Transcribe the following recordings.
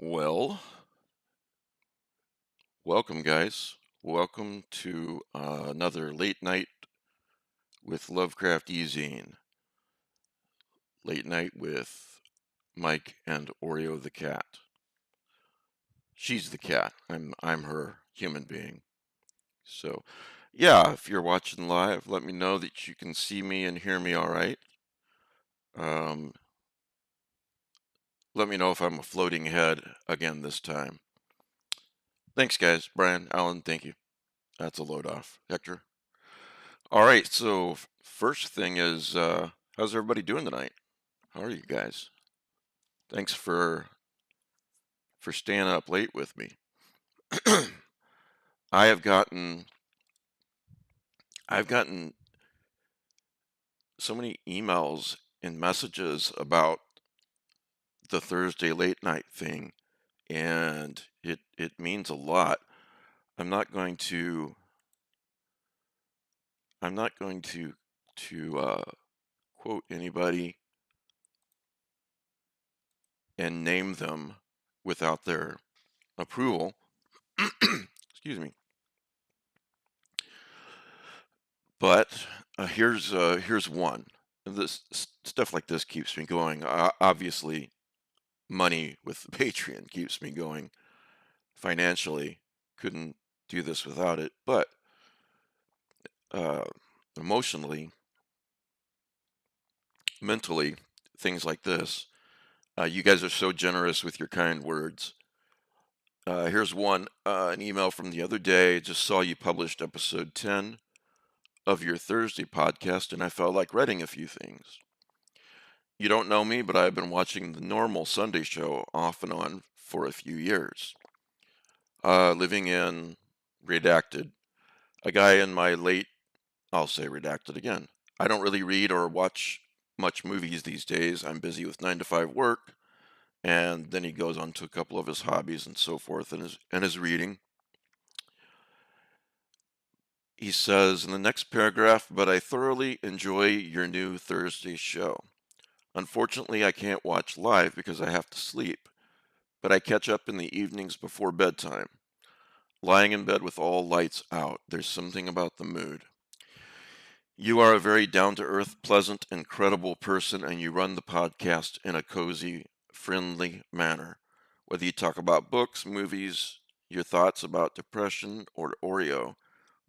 Well, welcome, guys. Welcome to another late night with Lovecraft eZine. Late night with Mike and Oreo the cat. She's the cat. I'm her human being. So, yeah, if you're watching live, let me know that you can see me and hear me all right. Um, Let me know if I'm a floating head again this time. Thanks, guys. Brian, Alan, thank you. That's a load off. Hector. All right, so first thing is, how's everybody doing tonight? How are you guys? Thanks for staying up late with me. I have gotten I've gotten so many emails and messages about the Thursday late night thing, and it means a lot. I'm not going to I'm not going to quote anybody and name them without their approval. Excuse me. But here's one. Stuff like this keeps me going. Obviously, money with Patreon keeps me going financially. Couldn't do this without it. But uh, emotionally, mentally, things like this. You guys are so generous with your kind words. Here's one. An email from the other day. Just saw you published episode 10 of your Thursday podcast, and I felt like writing a few things. You don't know me, but I've been watching the normal Sunday show off and on for a few years. Living in redacted, a guy in my late, I'll say redacted again. I don't really read or watch much movies these days. I'm busy with 9 to 5 work, and then he goes on to a couple of his hobbies and so forth, and his reading. He says in the next paragraph, but I thoroughly enjoy your new Thursday show. Unfortunately, I can't watch live because I have to sleep, but I catch up in the evenings before bedtime. Lying in bed with all lights out, there's something about the mood. You are a very down to earth, pleasant, incredible person, and you run the podcast in a cozy, friendly manner. Whether you talk about books, movies, your thoughts about depression, or Oreo,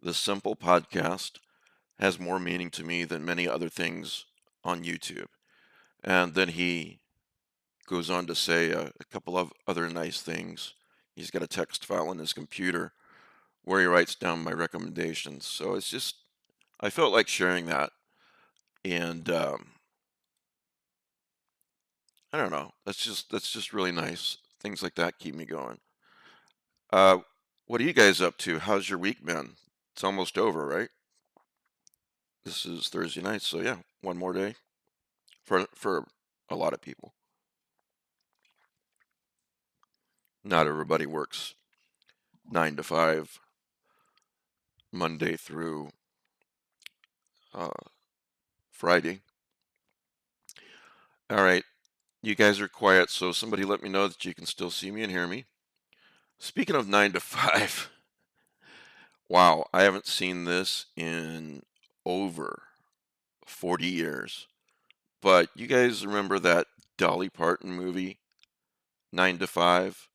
this simple podcast has more meaning to me than many other things on YouTube. And then he goes on to say a couple of other nice things. He's got a text file on his computer where he writes down my recommendations. So it's just, I felt like sharing that. And I don't know. That's just really nice. Things like that keep me going. Uh, what are you guys up to? How's your week been? It's almost over, right? This is Thursday night, so yeah, one more day for a lot of people. Not everybody works 9 to 5 Monday through uh, Friday. All right, you guys are quiet, so somebody let me know that you can still see me and hear me. Speaking of 9 to 5, wow, I haven't seen this in over 40 years. But you guys remember that Dolly Parton movie, 9 to 5?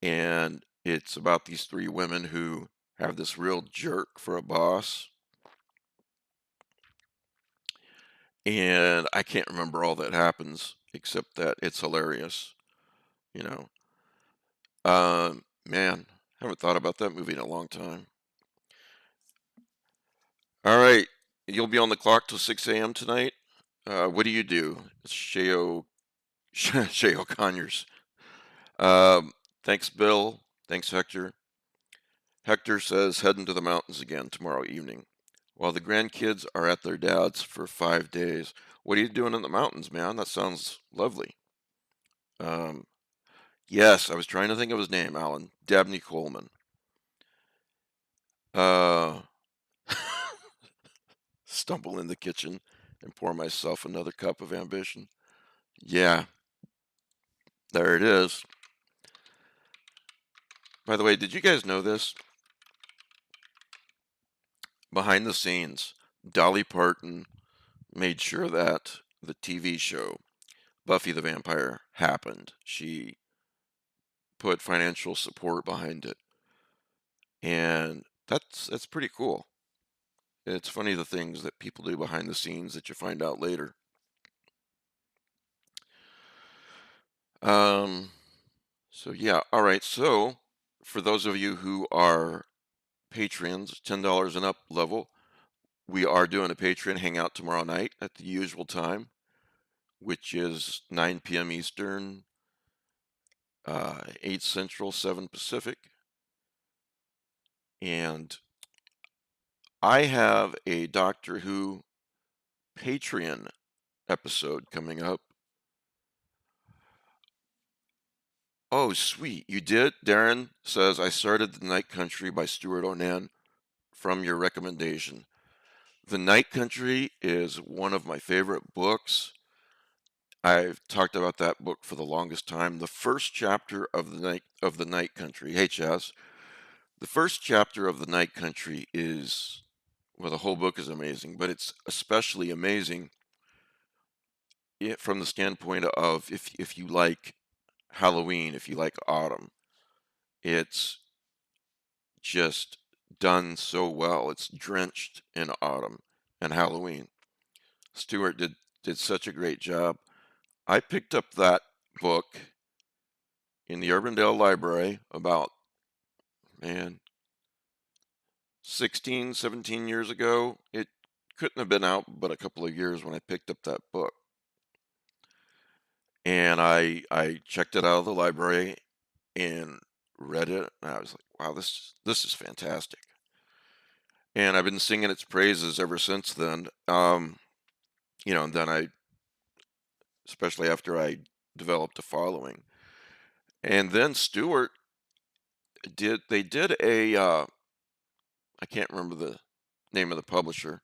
And it's about these three women who have this real jerk for a boss. And I can't remember all that happens, except that it's hilarious, you know. Man, haven't thought about that movie in a long time. All right, you'll be on the clock till 6 a.m. tonight. What do you do? It's Sheo Conyers. Um, Thanks, Bill. Thanks, Hector. Hector says heading to the mountains again tomorrow evening. While the grandkids are at their dad's for 5 days. What are you doing in the mountains, man? That sounds lovely. Um, yes, I was trying to think of his name, Alan. Dabney Coleman. Uh, Stumble in the kitchen and pour myself another cup of ambition. Yeah, there it is. By the way, did you guys know this? Behind the scenes, Dolly Parton made sure that the TV show Buffy the Vampire happened. She put financial support behind it, and that's pretty cool. It's funny the things that people do behind the scenes that you find out later. Um, so yeah, all right. So for those of you who are patrons, $10 and up level, we are doing a Patreon hangout tomorrow night at the usual time, which is 9 p.m. Eastern, 8 Central, 7 Pacific. And I have a Doctor Who Patreon episode coming up. Oh, sweet. You did? Darren says, I started The Night Country by Stuart Onan from your recommendation. The Night Country is one of my favorite books. I've talked about that book for the longest time. The first chapter of the Night Country, HS, the first chapter of the Night Country is, well, the whole book is amazing, but it's especially amazing from the standpoint of if you like Halloween, if you like autumn, it's just done so well. It's drenched in autumn and Halloween. Stewart did such a great job. I picked up that book in the Urbandale Library about, man, 16, 17 years ago. It couldn't have been out but a couple of years when I picked up that book. And I checked it out of the library and read it, and I was like, wow, this is fantastic. And I've been singing its praises ever since then. And then especially after I developed a following. And then Stewart they did I can't remember the name of the publisher.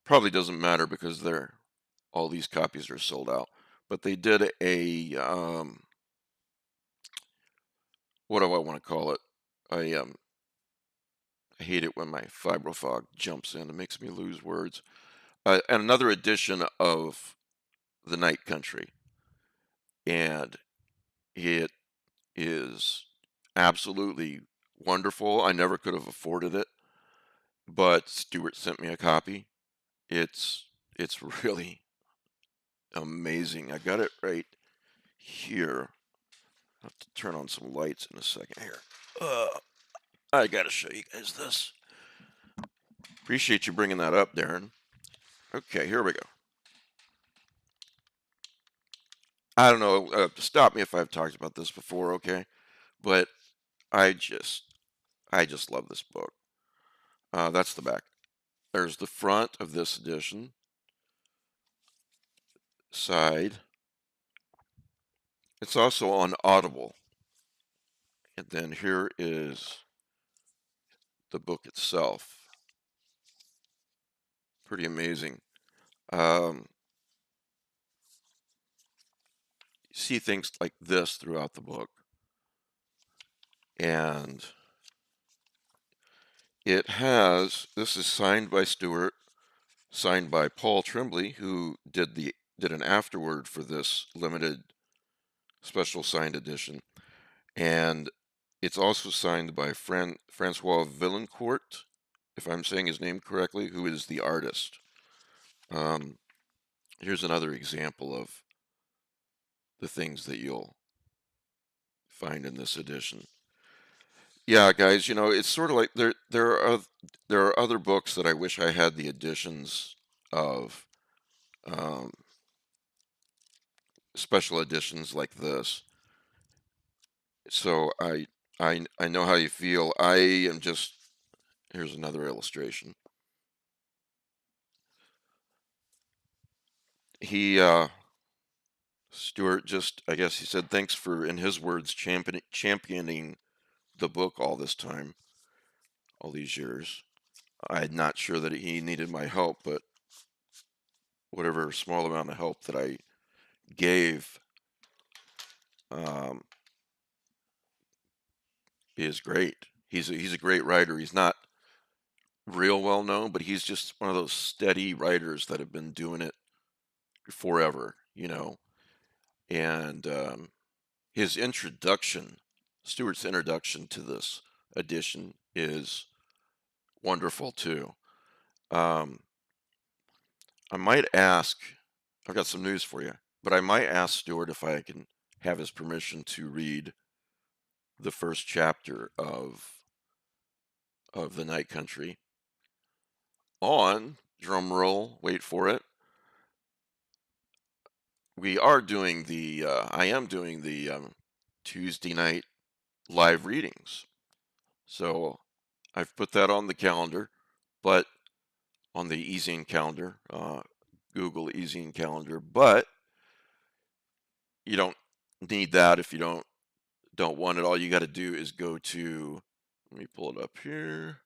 Probably doesn't matter because all these copies are sold out. But they did what do I want to call it? I hate it when my fibrofog jumps in. It makes me lose words. And another edition of The Night Country. And it is absolutely wonderful. I never could have afforded it, but Stewart sent me a copy. It's really amazing. I got it right here. I'll have to turn on some lights in a second here. I gotta show you guys this. Appreciate you bringing that up, Darren. Okay, here we go. I don't know. Stop me if I've talked about this before, okay? But I just, I just love this book. That's the back. There's the front of this edition, side. It's also on Audible. And then here is the book itself. Pretty amazing. You see things like this throughout the book. And this is signed by Stewart, signed by Paul Tremblay, who did an afterword for this limited special signed edition. And it's also signed by Francois Villancourt, if I'm saying his name correctly, who is the artist. Here's another example of the things that you'll find in this edition. Yeah, guys, it's sort of like there are other books that I wish I had the editions of, um, special editions like this. So I know how you feel. I am just Here's another illustration. He Stuart just, I guess he said thanks for, in his words, championing the book all this time, all these years. I'm not sure that he needed my help, but whatever small amount of help that I gave, um, is great. He's a great writer. He's not real well known, but he's just one of those steady writers that have been doing it forever, you know. And his introduction, Stewart's introduction to this edition is wonderful too. Um, I might ask, I've got some news for you, but I might ask Stewart if I can have his permission to read the first chapter of The Night Country on, drum roll, wait for it. I am doing the Tuesday night live readings. So I've put that on the calendar, but on the eZine calendar, Google eZine calendar, but you don't need that if you don't want it. All you got to do is go to, let me pull it up here.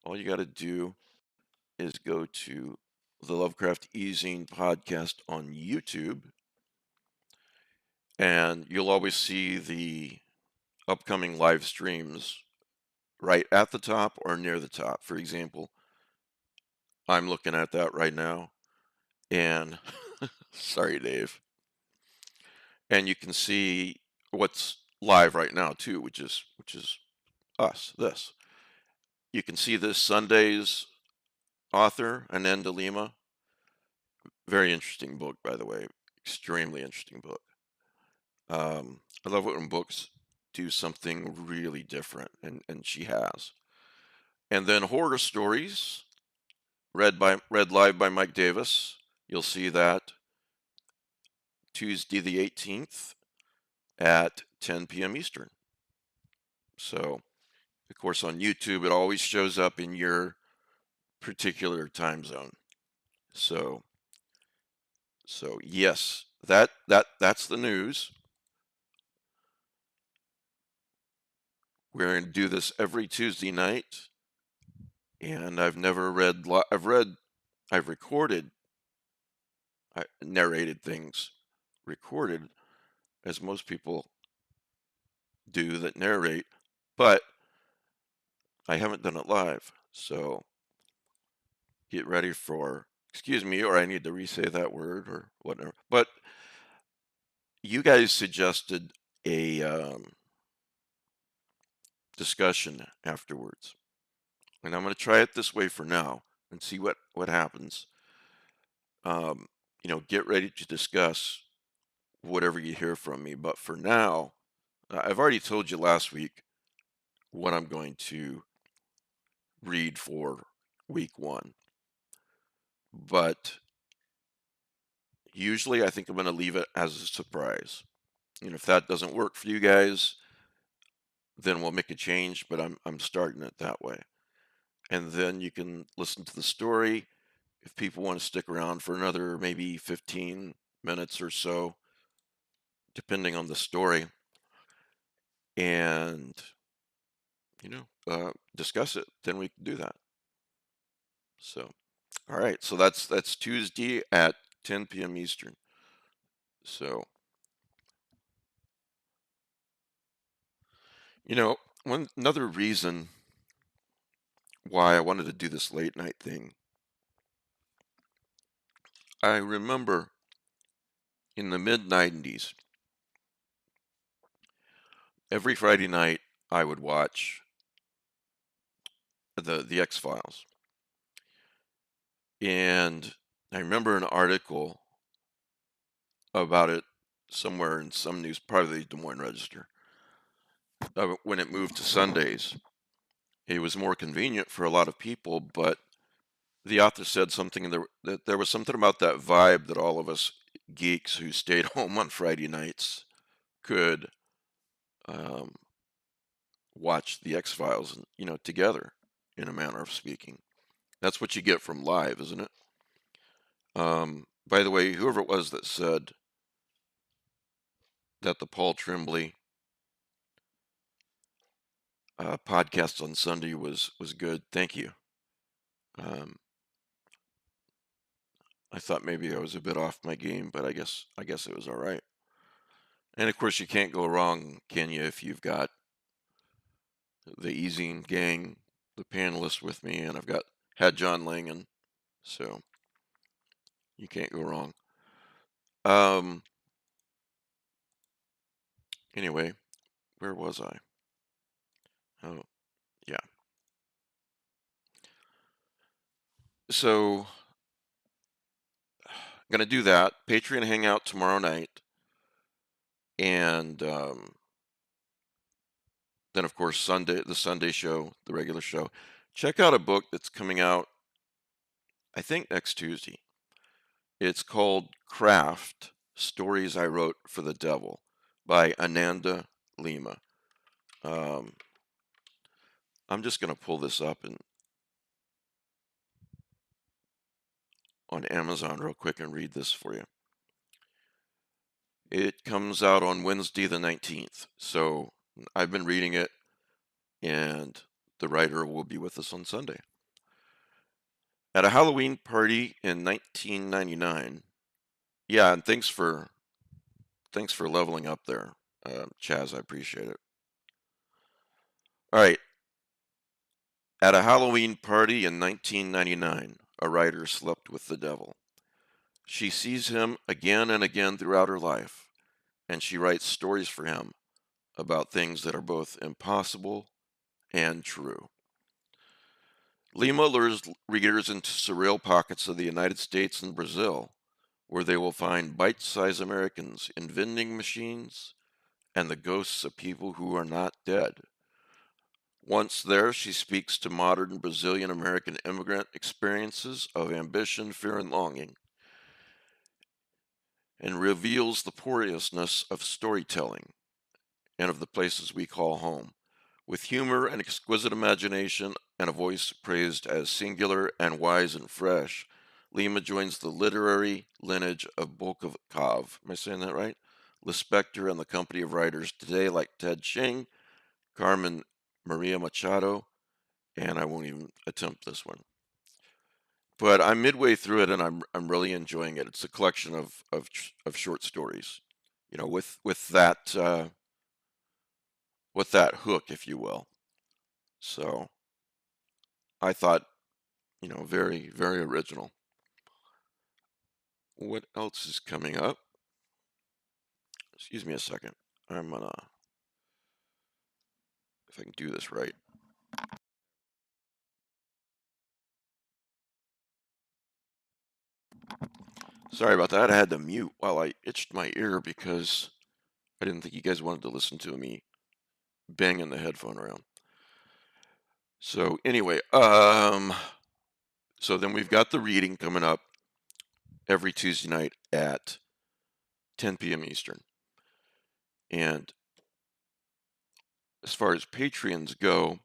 All you got to do is go to the Lovecraft eZine podcast on YouTube, and you'll always see the upcoming live streams right at the top or near the top. For example, I'm looking at that right now, and sorry, Dave. And you can see what's live right now too, which is us. This you can see this Sunday's author, Ananda Lima. Very interesting book, by the way. Extremely interesting book. I love it when books do something really different, and she has. And then horror stories, read live by Mike Davis. You'll see that Tuesday the 18th at 10 p.m. Eastern. So, of course, on YouTube, it always shows up in your particular time zone. So, so yes, that's the news. We're going to do this every Tuesday night, and I've never read. I've recorded, narrated things, recorded, as most people do that narrate, but I haven't done it live. So get ready for, excuse me, or I need to re-say that word or whatever. But you guys suggested a discussion afterwards, and I'm going to try it this way for now and see what happens. Get ready to discuss whatever you hear from me. But for now, I've already told you last week what I'm going to read for week one. But usually I think I'm going to leave it as a surprise. And if that doesn't work for you guys, then we'll make a change, but I'm starting it that way. And then you can listen to the story. If people want to stick around for another maybe 15 minutes or so, depending on the story, and discuss it, then we can do that. So, all right. So that's Tuesday at 10 p.m. Eastern. So, another reason why I wanted to do this late night thing, I remember in the mid 90s, every Friday night I would watch the X-Files. And I remember an article about it somewhere in some news, probably the Des Moines Register, when it moved to Sundays. It was more convenient for a lot of people, but the author said something that there was something about that vibe that all of us geeks who stayed home on Friday nights could um, watch the X-Files, together, in a manner of speaking. That's what you get from live, isn't it? By the way, whoever it was that said that the Paul Tremblay podcast on Sunday was good, thank you. Um, I thought maybe I was a bit off my game, but I guess it was all right. And of course, you can't go wrong, can you, if you've got the eZine gang, the panelists with me, and had John Langan, so you can't go wrong. Um, anyway, where was I? Oh, yeah. So I'm gonna do that. Patreon hangout tomorrow night, and then of course the Sunday show, the regular show. Check out a book that's coming out, I think next Tuesday. It's called Craft: Stories I Wrote for the Devil by Ananda Lima. Um, I'm just gonna pull this up and on Amazon real quick and read this for you. It comes out on Wednesday the 19th. So I've been reading it, and the writer will be with us on Sunday. At a Halloween party in 1999. Yeah, and thanks for leveling up there, Chaz. I appreciate it. All right. At a Halloween party in 1999, a writer slept with the devil. She sees him again and again throughout her life, and she writes stories for him about things that are both impossible and true. Lima lures readers into surreal pockets of the United States and Brazil, where they will find bite-sized Americans in vending machines and the ghosts of people who are not dead. Once there, she speaks to modern Brazilian American immigrant experiences of ambition, fear, and longing, and reveals the poriousness of storytelling and of the places we call home. With humor and exquisite imagination and a voice praised as singular and wise and fresh, Lima joins the literary lineage of Bulgakov. Am I saying that right? Lispector and the company of writers today like Ted Chiang, Carmen Maria Machado, and I won't even attempt this one. But I'm midway through it, and I'm really enjoying it. It's a collection of short stories, with that hook, if you will. So I thought, very very original. What else is coming up? Excuse me a second. I'm gonna if I can do this right. Sorry about that. I had to mute while I itched my ear because I didn't think you guys wanted to listen to me banging the headphone around. So anyway, so then we've got the reading coming up every Tuesday night at 10 p.m. Eastern. And as far as Patreons go,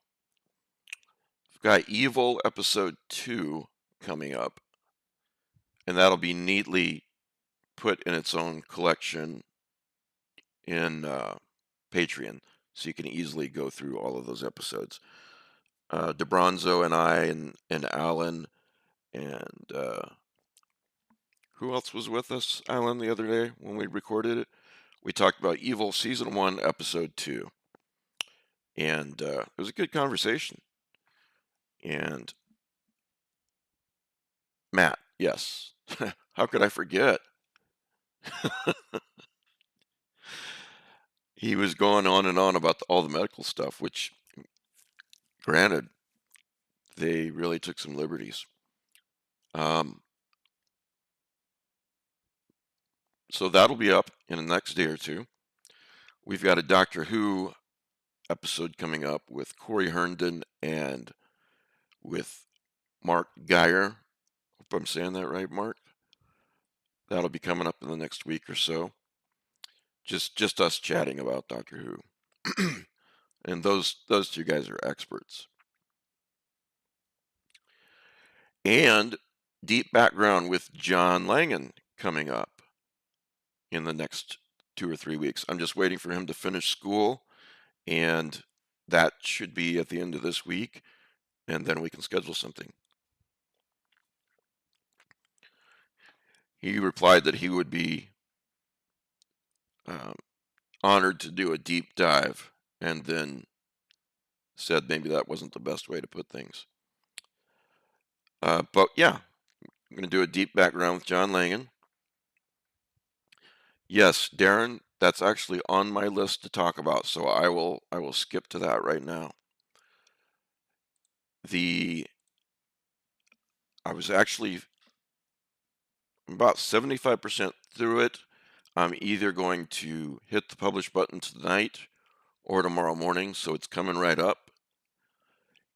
we've got Evil episode 2 coming up, and that'll be neatly put in its own collection in Patreon, so you can easily go through all of those episodes. DeBronzo and I and Alan and who else was with us, Alan, the other day when we recorded it? We talked about Evil Season 1, Episode 2. And it was a good conversation. And Matt, yes. How could I forget? He was going on and on about all the medical stuff, which, granted, they really took some liberties. Um, so that'll be up in the next day or two. We've got a Doctor Who episode coming up with Corey Herndon and with Mark Geyer. Hope I'm saying that right, Mark. That'll be coming up in the next week or so. Just us chatting about Doctor Who. And those two guys are experts. And deep background with John Langan coming up in the next 2 or 3 weeks. I'm just waiting for him to finish school, and that should be at the end of this week, and then we can schedule something. He replied that he would be um, honored to do a deep dive and then said maybe that wasn't the best way to put things. But yeah, I'm going to do a deep background with John Langan. Yes, Darren, that's actually on my list to talk about, so I will skip to that right now. The I was actually about 75% through it. I'm either going to hit the publish button tonight or tomorrow morning, so it's coming right up.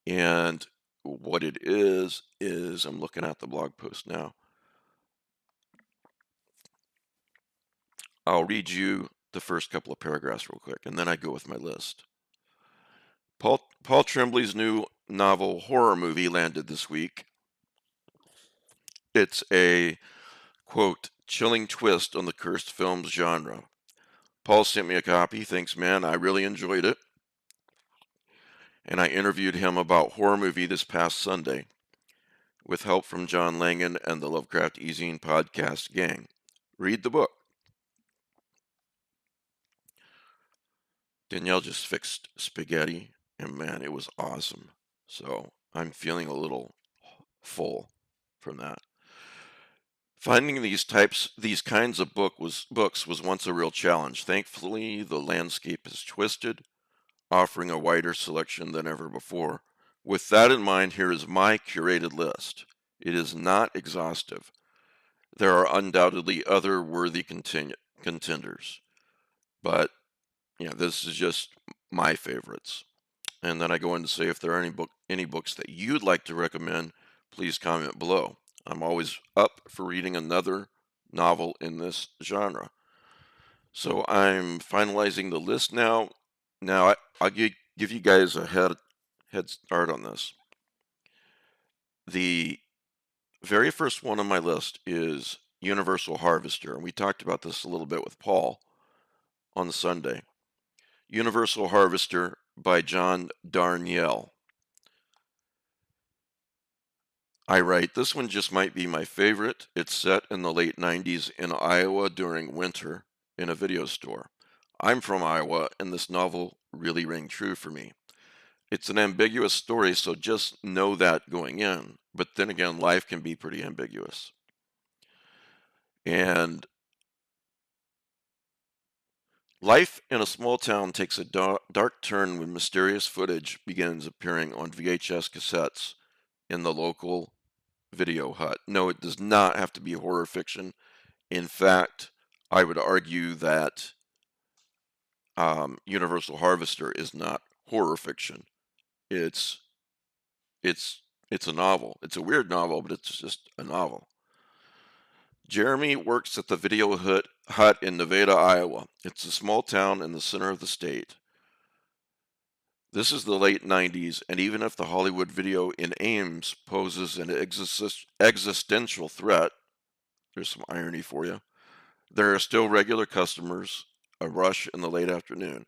And what it is I'm looking at the blog post now. I'll read you the first couple of paragraphs real quick, and then I go with my list. Paul Tremblay's new novel Horror Movie landed this week. It's a, quote, chilling twist on the cursed films genre. Paul sent me a copy. Thanks, man. I really enjoyed it. And I interviewed him about Horror Movie this past Sunday with help from John Langan and the Lovecraft eZine podcast gang. Read the book. Danielle just fixed spaghetti, and man, it was awesome. So I'm feeling a little full from that. Finding these kinds of books was once a real challenge. Thankfully, the landscape is twisted, offering a wider selection than ever before. With that in mind, here is my curated list. It is not exhaustive. There are undoubtedly other worthy contenders, but this is just my favorites. And then I go in to say if there are any books that you'd like to recommend, please comment below. I'm always up for reading another novel in this genre. So I'm finalizing the list now. Now I'll give you guys a head start on this. The very first one on my list is Universal Harvester, and we talked about this a little bit with Paul on Sunday. Universal Harvester by John Darnielle. I write, this one just might be my favorite. It's set in the late 90s in Iowa during winter in a video store. I'm from Iowa, and this novel really rang true for me. It's an ambiguous story, so just know that going in. But then again, life can be pretty ambiguous. And life in a small town takes a dark turn when mysterious footage begins appearing on VHS cassettes in the local video hut. No, it does not have to be horror fiction. In fact, I would argue that Universal Harvester is not horror fiction. It's it's it's a novel. It's a weird novel, but it's just a novel. Jeremy works at the video hut in Nevada, Iowa. It's a small town in the center of the state. This is the late 90s, and even if the Hollywood video in Ames poses an existential threat, there's some irony for you, there are still regular customers, a rush in the late afternoon.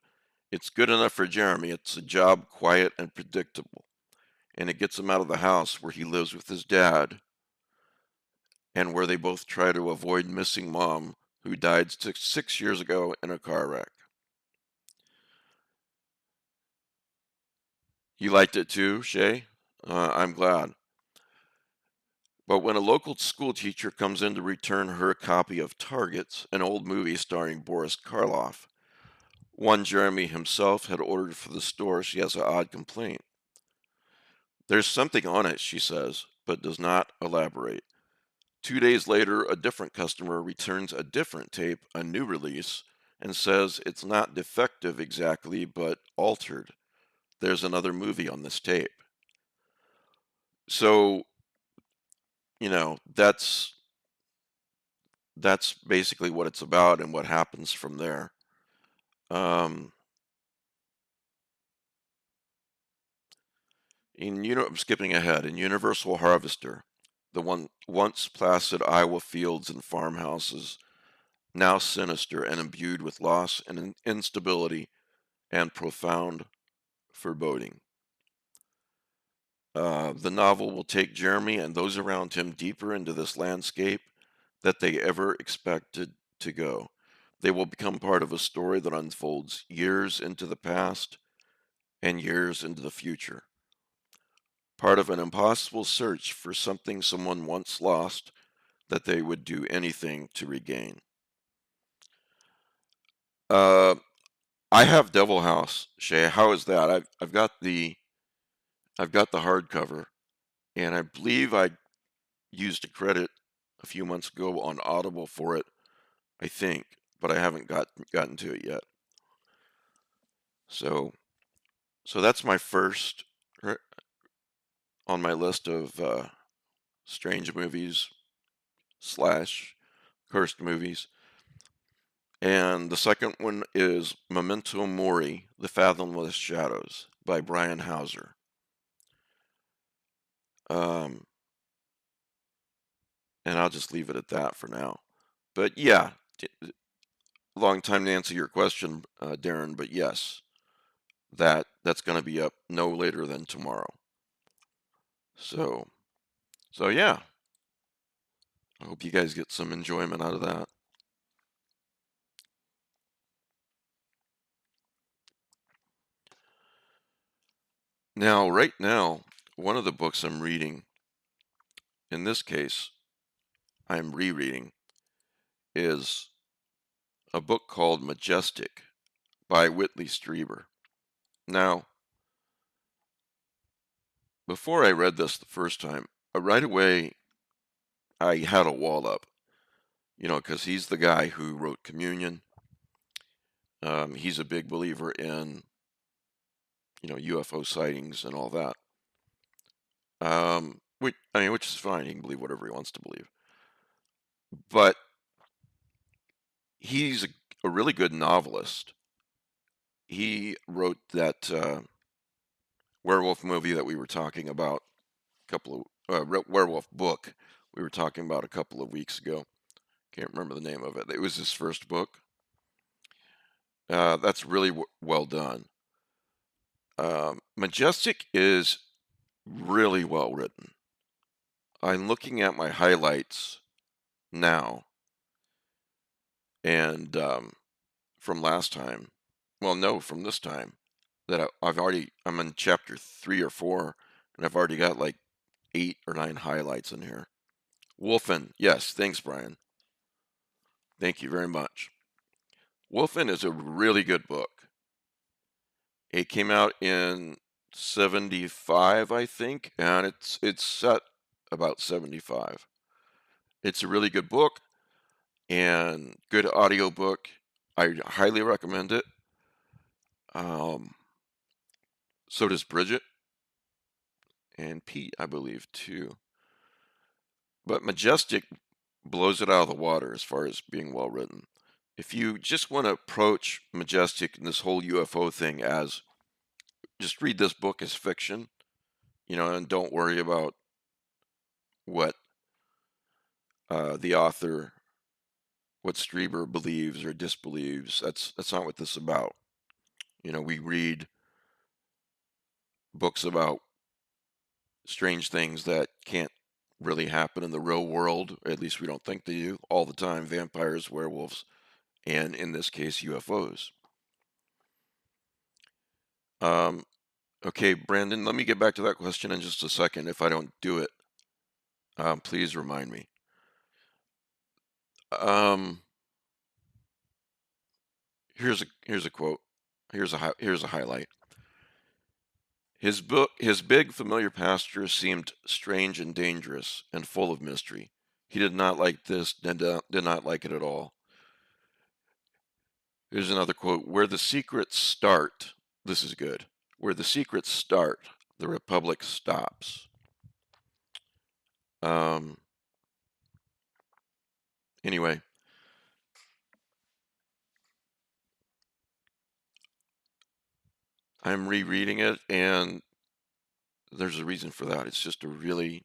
It's good enough for Jeremy. It's a job quiet and predictable, and it gets him out of the house where he lives with his dad and where they both try to avoid missing mom, who died 6 years ago in a car wreck. You liked it too, Shay? I'm glad. But when a local school teacher comes in to return her a copy of Targets, an old movie starring Boris Karloff, one Jeremy himself had ordered for the store, she has an odd complaint. There's something on it, she says, but does not elaborate. 2 days later, a different customer returns a different tape, a new release, and says it's not defective exactly, but altered. There's another movie on this tape. So, that's basically what it's about and what happens from there. I'm skipping ahead. In Universal Harvester, the once placid Iowa fields and farmhouses, now sinister and imbued with loss and instability and profound foreboding. The novel will take Jeremy and those around him deeper into this landscape that they ever expected to go. They will become part of a story that unfolds years into the past and years into the future. Part of an impossible search for something someone once lost that they would do anything to regain. Uh, I have Devil House, Shay. How is that? I've got the hardcover, and I believe I used a credit a few months ago on Audible for it. I think, but I haven't gotten to it yet. So so that's my first on my list of strange movies slash cursed movies. And the second one is Memento Mori: The Fathomless Shadows by Brian Hauser. Um, and I'll just leave it at that for now. But yeah, long time to answer your question, Darren. But yes, that's going to be up no later than tomorrow. So so yeah, I hope you guys get some enjoyment out of that. Now, right now, one of the books I'm reading, in this case, I'm rereading, is a book called Majestic by Whitley Strieber. Now, before I read this the first time, right away I had a wall up, because he's the guy who wrote Communion. He's a big believer in, UFO sightings and all that. Which is fine. He can believe whatever he wants to believe. But he's a really good novelist. He wrote that werewolf movie that we were talking about, werewolf book we were talking about a couple of weeks ago. Can't remember the name of it. It was his first book. That's really well done. Majestic is really well written. I'm looking at my highlights now, and from last time, well, no, from this time, that I'm in chapter 3 or 4, and I've already got like 8 or 9 highlights in here. Wolfen, yes, thanks, Brian. Thank you very much. Wolfen is a really good book. It came out in 75, I think, and it's set about 75. It's a really good book and good audiobook. I highly recommend it. Um, so does Bridget and Pete, I believe, too. But Majestic blows it out of the water as far as being well written. If you just want to approach Majestic and this whole UFO thing as just read this book as fiction, and don't worry about what the author, what Strieber believes or disbelieves. That's not what this is about. We read books about strange things that can't really happen in the real world. At least we don't think they do all the time. Vampires, werewolves, and in this case, UFOs. Um, okay, Brandon, let me get back to that question in just a second. If I don't do it, please remind me. Um, here's a quote. Here's a highlight. His big familiar pasture seemed strange and dangerous and full of mystery. He did not like this, did not like it at all. Here's another quote. Where the secrets start, this is good. Where the secrets start, the Republic stops. Um, anyway, I'm rereading it, and there's a reason for that. It's just a really,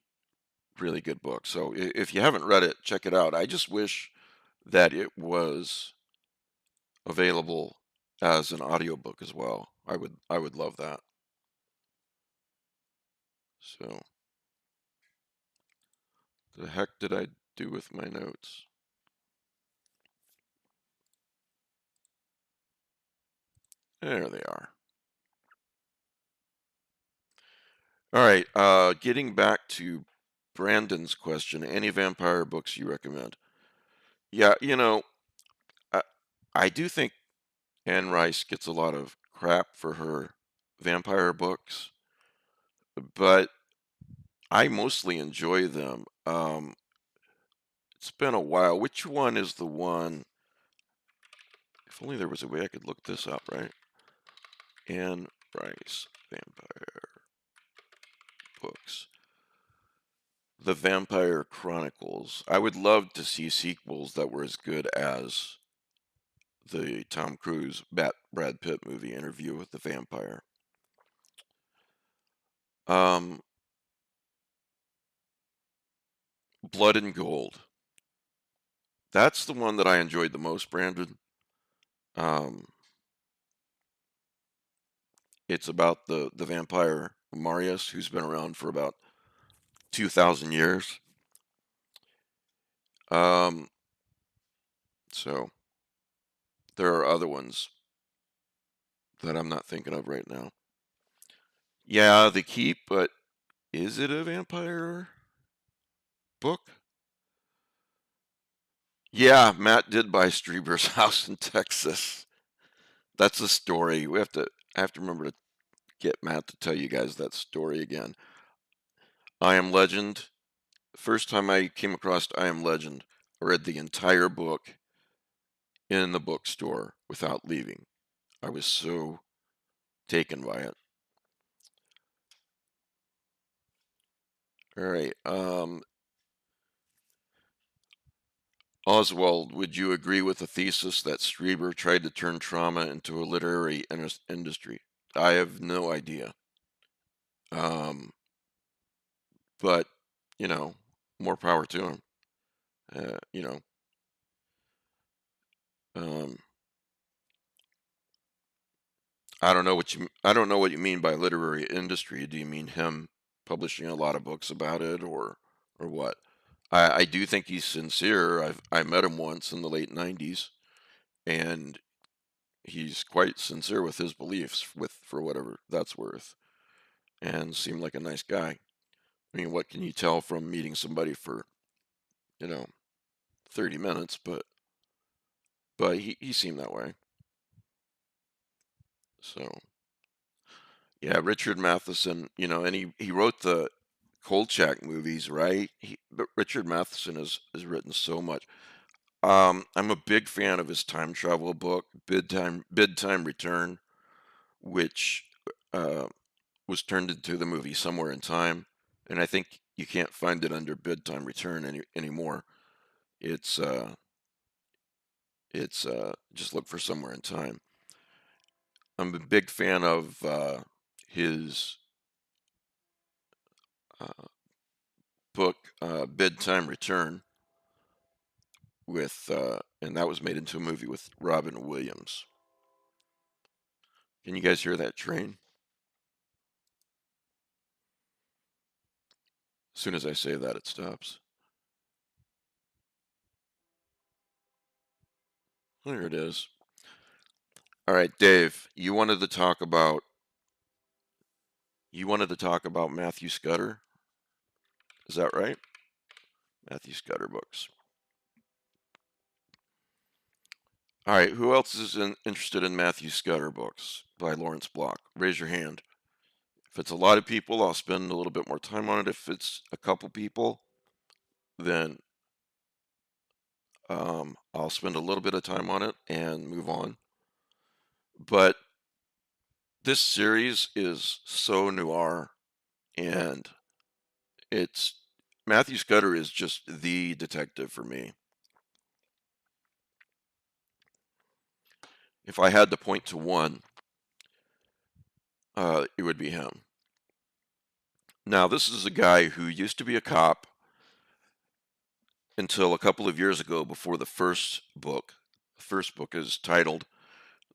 really good book. So if you haven't read it, check it out. I just wish that it was available as an audiobook as well. I would love that. So the heck did I do with my notes? There they are. All right, getting back to Brandon's question, any vampire books you recommend? Yeah, I, I do think Anne Rice gets a lot of crap for her vampire books, but I mostly enjoy them. It's been a while. Which one is the one? If only there was a way I could look this up, right? Anne Rice vampire books. The Vampire Chronicles. I would love to see sequels that were as good as the Tom Cruise Brad Pitt movie Interview with the Vampire. Um, Blood and Gold. That's the one that I enjoyed the most, Brandon. Um, it's about the vampire Marius, who's been around for about 2,000 years. Um, so there are other ones that I'm not thinking of right now. Yeah, The Keep, but is it a vampire book? Yeah, Matt did buy Strieber's house in Texas. That's a story. I have to remember to get Matt to tell you guys that story again. I Am Legend. First time I came across I Am Legend, I read the entire book in the bookstore without leaving. I was so taken by it. All right. Oswald, would you agree with the thesis that Strieber tried to turn trauma into a literary industry? I have no idea. Um, but, you know, more power to him. Uh, you know, um, I don't know what you mean by literary industry. Do you mean him publishing a lot of books about it, or what? I do think he's sincere. I met him once in the late '90s, and he's quite sincere with his beliefs, with for whatever that's worth, and seemed like a nice guy. I mean, what can you tell from meeting somebody for, you know, 30 minutes? But he seemed that way. So yeah, Richard Matheson, and he wrote the Kolchak movies, right? But Richard Matheson has written so much. I'm a big fan of his time travel book, Bid Time Return, which uh, was turned into the movie Somewhere in Time, and I think you can't find it under Bid Time Return anymore. It's uh, it's just look for Somewhere in Time. I'm a big fan of his uh, book, Bid Time Return, and that was made into a movie with Robin Williams. Can you guys hear that train? As soon as I say that, it stops. There it is. All right, Dave, you wanted to talk about Matthew Scudder. Is that right? Matthew Scudder books. All right, who else is interested in Matthew Scudder books by Lawrence Block? Raise your hand. If it's a lot of people, I'll spend a little bit more time on it. If it's a couple people, then I'll spend a little bit of time on it and move on. But this series is so noir, and it's Matthew Scudder is just the detective for me. If I had to point to one, it would be him. Now, this is a guy who used to be a cop until a couple of years ago before the first book. The first book is titled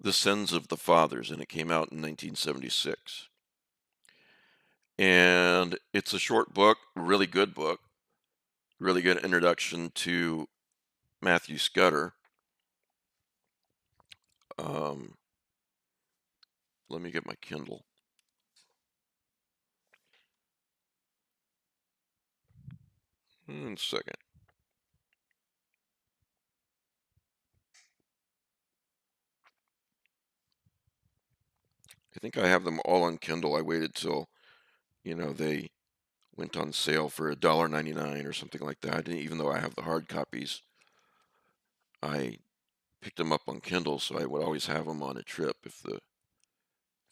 The Sins of the Fathers, and it came out in 1976. And it's a short book, really good book, really good introduction to Matthew Scudder. Um, Let me get my Kindle. One second. I think I have them all on Kindle. I waited till, they went on sale for $1.99 or something like that. I didn't, even though I have the hard copies, I picked them up on Kindle, so I would always have them on a trip if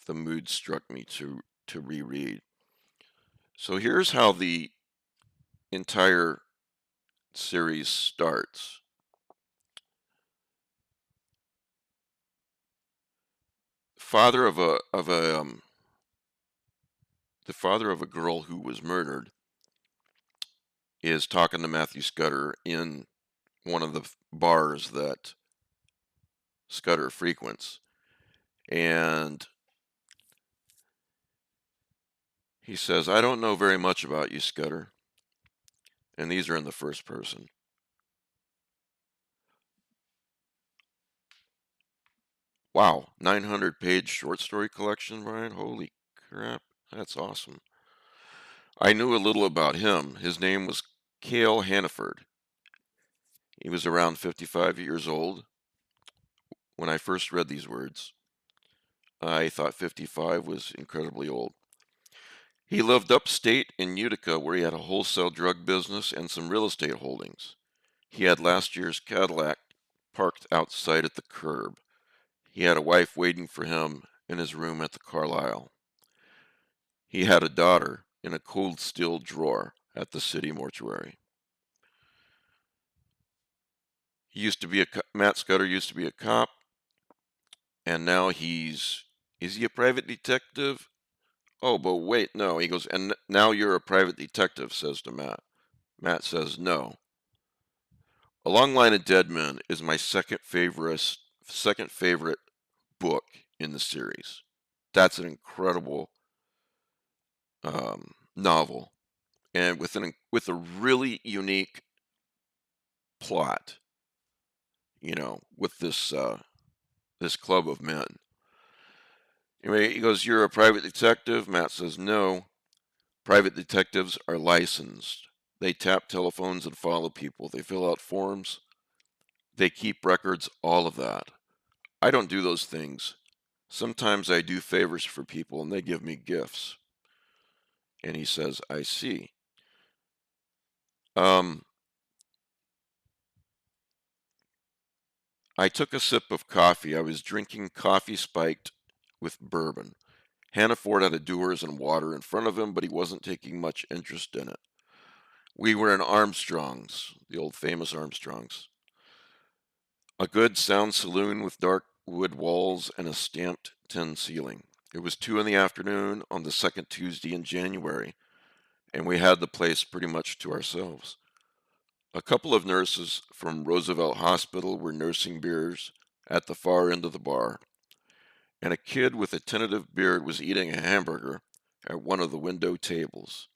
the mood struck me to reread. So here's how the entire series starts. Father of a the father of a girl who was murdered is talking to Matthew Scudder in one of the bars that Scudder frequents, and he says, "I don't know very much about you, Scudder," and these are in the first person. Wow, 900-page short story collection, Brian. Holy crap, that's awesome. I knew a little about him. His name was Cale Hannaford. He was around 55 years old when I first read these words. I thought 55 was incredibly old. He lived upstate in Utica, where he had a wholesale drug business and some real estate holdings. He had last year's Cadillac parked outside at the curb. He had a wife waiting for him in his room at the Carlisle. He had a daughter in a cold steel drawer at the city mortuary. Matt Scudder used to be a cop, and now is he a private detective? Oh, but wait, no. He goes, and now you're a private detective, says to Matt. Matt says no. A Long Line of Dead Men is my second favorite book in the series. That's an incredible novel, and with a really unique plot. With this club of men. Anyway, he goes, "You're a private detective." Matt says, "No. Private detectives are licensed. They tap telephones and follow people. They fill out forms. They keep records, all of that. I don't do those things. Sometimes I do favors for people and they give me gifts." And he says, "I see." Um, I took a sip of coffee. I was drinking coffee spiked with bourbon. Hannaford had a Dewar's and water in front of him, but he wasn't taking much interest in it. We were in Armstrong's, the old famous Armstrong's, a good sound saloon with dark wood walls and a stamped tin ceiling. It was 2 in the afternoon on the second Tuesday in January, and we had the place pretty much to ourselves. A couple of nurses from Roosevelt Hospital were nursing beers at the far end of the bar, and a kid with a tentative beard was eating a hamburger at one of the window tables.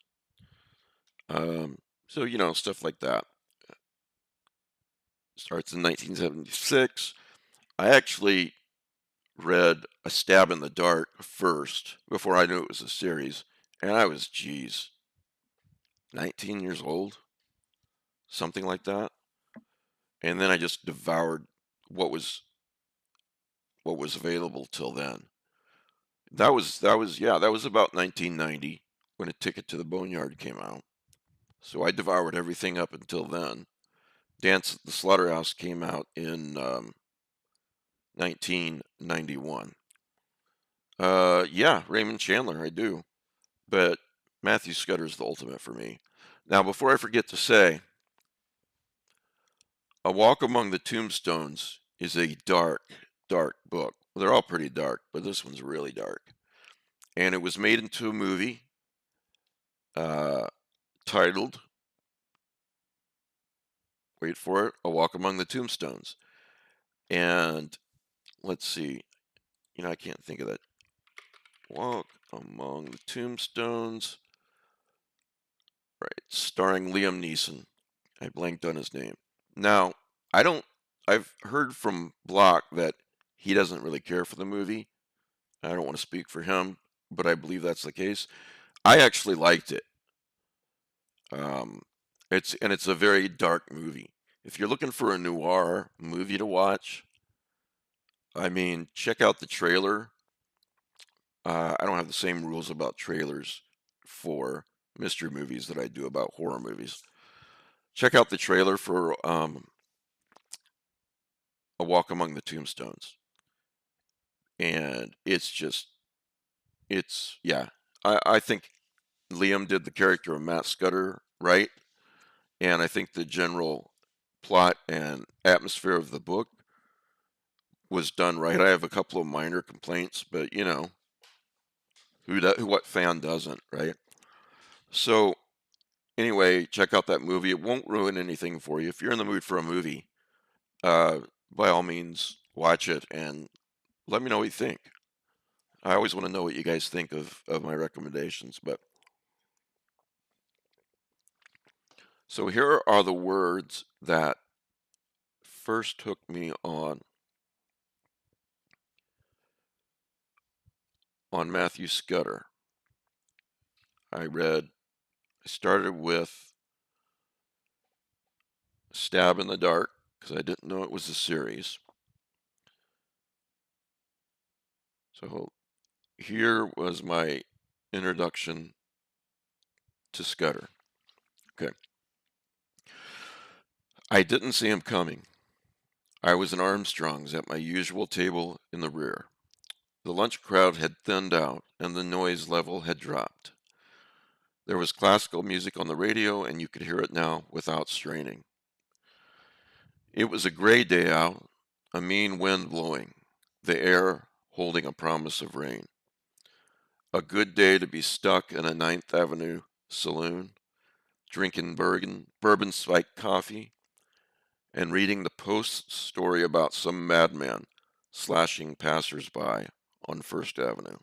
Um, so, stuff like that. Starts in 1976. I actually read A Stab in the Dark first before I knew it was a series, and I was, geez, 19 years old, something like that. And then I just devoured what was what was available till then. That was about 1990 when A Ticket to the Boneyard came out. So I devoured everything up until then. Dance at the Slaughterhouse came out in 1991. Yeah, Raymond Chandler, I do. But Matthew Scudder's the ultimate for me. Now, before I forget to say, A Walk Among the Tombstones is a dark, dark book. They're all pretty dark, but this one's really dark. And it was made into a movie uh, titled, wait for it, A Walk Among the Tombstones. And let's see, I can't think of that. Walk Among the Tombstones. Right, starring Liam Neeson. I blanked on his name. Now, I don't, I've heard from Block that he doesn't really care for the movie. I don't want to speak for him, but I believe that's the case. I actually liked it. Um, It's a very dark movie. If you're looking for a noir movie to watch, I mean, check out the trailer. I don't have the same rules about trailers for mystery movies that I do about horror movies. Check out the trailer for A Walk Among the Tombstones, and yeah. I think Liam did the character of Matt Scudder right, and I think the general plot and atmosphere of the book was done right. I have a couple of minor complaints, but what fan doesn't, right? So anyway, check out that movie. It won't ruin anything for you. If you're in the mood for a movie, uh, by all means, watch it and let me know what you think. I always want to know what you guys think of my recommendations. But so here are the words that first hooked me on Matthew Scudder. I started with Stab in the Dark because I didn't know it was a series. So here was my introduction to Scudder. Okay. I didn't see him coming. I was in Armstrong's at my usual table in the rear. The lunch crowd had thinned out and the noise level had dropped. There was classical music on the radio and you could hear it now without straining. It was a gray day out, a mean wind blowing, the air holding a promise of rain. A good day to be stuck in a Ninth Avenue saloon, drinking bourbon spiked coffee, and reading the Post story about some madman slashing passersby on First Avenue.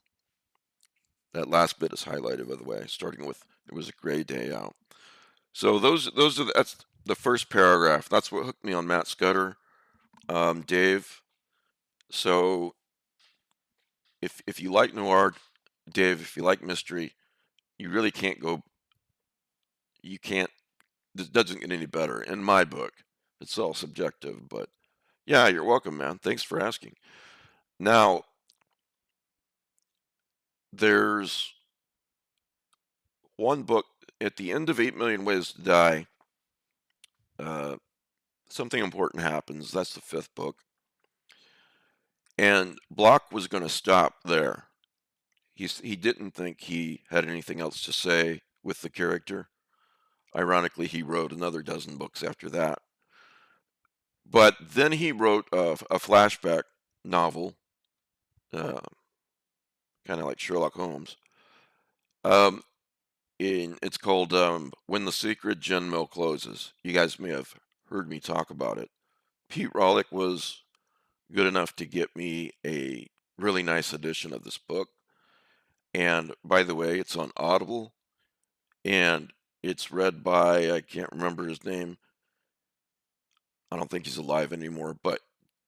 That last bit is highlighted, by the way, starting with "It was a gray day out." So that's the first paragraph. That's what hooked me on Matt Scudder, Dave. So if you like noir, Dave, if you like mystery, you really can't go. You can't. This doesn't get any better in my book. It's all subjective, but yeah, you're welcome, man. Thanks for asking. Now, there's one book at the end of 8 Million Ways to Die. Uh, Something important happens. That's the fifth book. And Block was going to stop there. He didn't think he had anything else to say with the character. Ironically, he wrote another dozen books after that. But then he wrote a flashback novel, uh, kind of like Sherlock Holmes. Um, it's called When the Secret Gin Mill Closes. You guys may have heard me talk about it. Pete Rollick was good enough to get me a really nice edition of this book. And by the way, it's on Audible and it's read by, I can't remember his name. I don't think he's alive anymore, but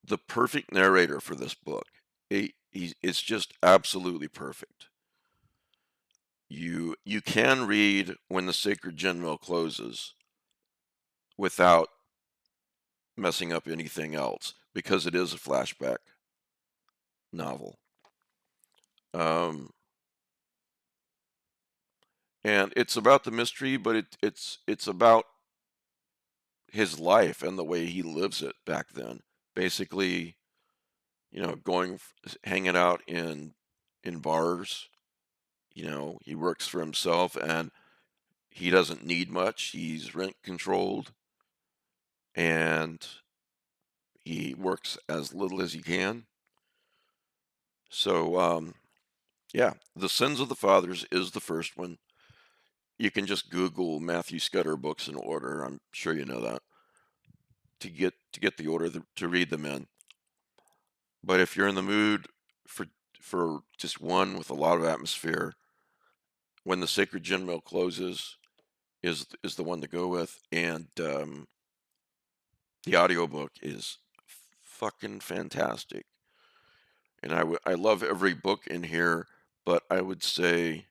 the perfect narrator for this book. It's just absolutely perfect. You can read When the Sacred Gin Mill Closes without messing up anything else because it is a flashback novel. Um, and it's about the mystery, but it's about his life and the way he lives it back then. Basically, hanging out in bars. He works for himself and he doesn't need much. He's rent controlled and he works as little as he can. So, yeah, The Sins of the Fathers is the first one. You can just Google Matthew Scudder books in order. I'm sure you know that to get the order to read them in. But if you're in the mood for for just one with a lot of atmosphere, When the Sacred Gin Mill Closes is the one to go with, and the audiobook is fucking fantastic. And I love every book in here, but I would say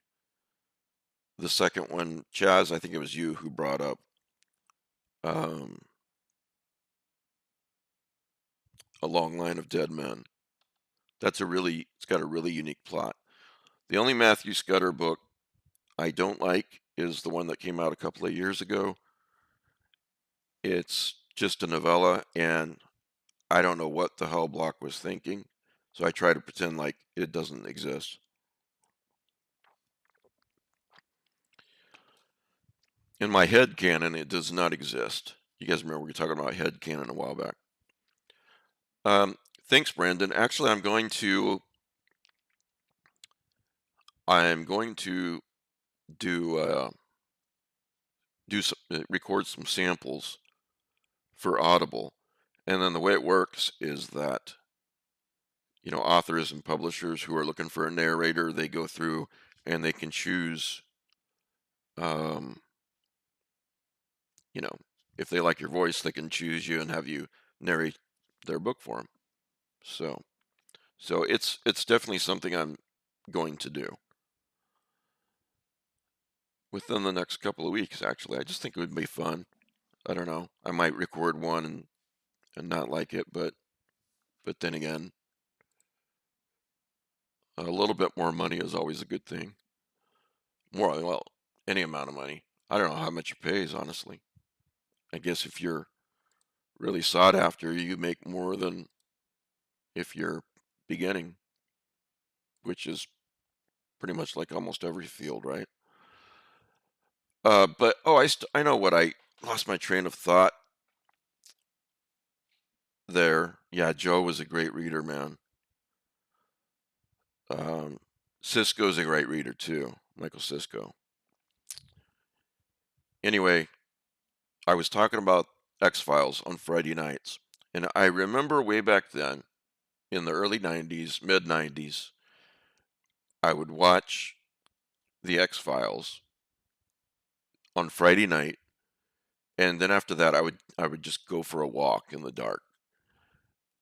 the second one, Chaz, I think it was you who brought up um, A Long Line of Dead Men. It's got a really unique plot. The only Matthew Scudder book I don't like is the one that came out a couple of years ago. It's just a novella, and I don't know what the hell Block was thinking, so I try to pretend like it doesn't exist. In my head canon, it does not exist. You guys remember we were talking about head canon a while back. Thanks, Brandon. Actually, I'm going to do record some samples for Audible, and then the way it works is that authors and publishers who are looking for a narrator, they go through and they can choose, um, you know, if they like your voice, they can choose you and have you narrate their book for them. So it's definitely something I'm going to do within the next couple of weeks. Actually, I just think it would be fun. I don't know. I might record one and not like it, but then again, a little bit more money is always a good thing. More, well, any amount of money. I don't know how much it pays, honestly. I guess if you're really sought after, you make more than if you're beginning, which is pretty much like almost every field, right? But oh, I know what I lost my train of thought there. Yeah, Joe was a great reader, man. Um, Cisco's a great reader too, Michael Cisco. Anyway, I was talking about X-Files on Friday nights, and I remember way back then in the early 90s, mid 90s, I would watch the X-Files on Friday night, and then after that I would just go for a walk in the dark.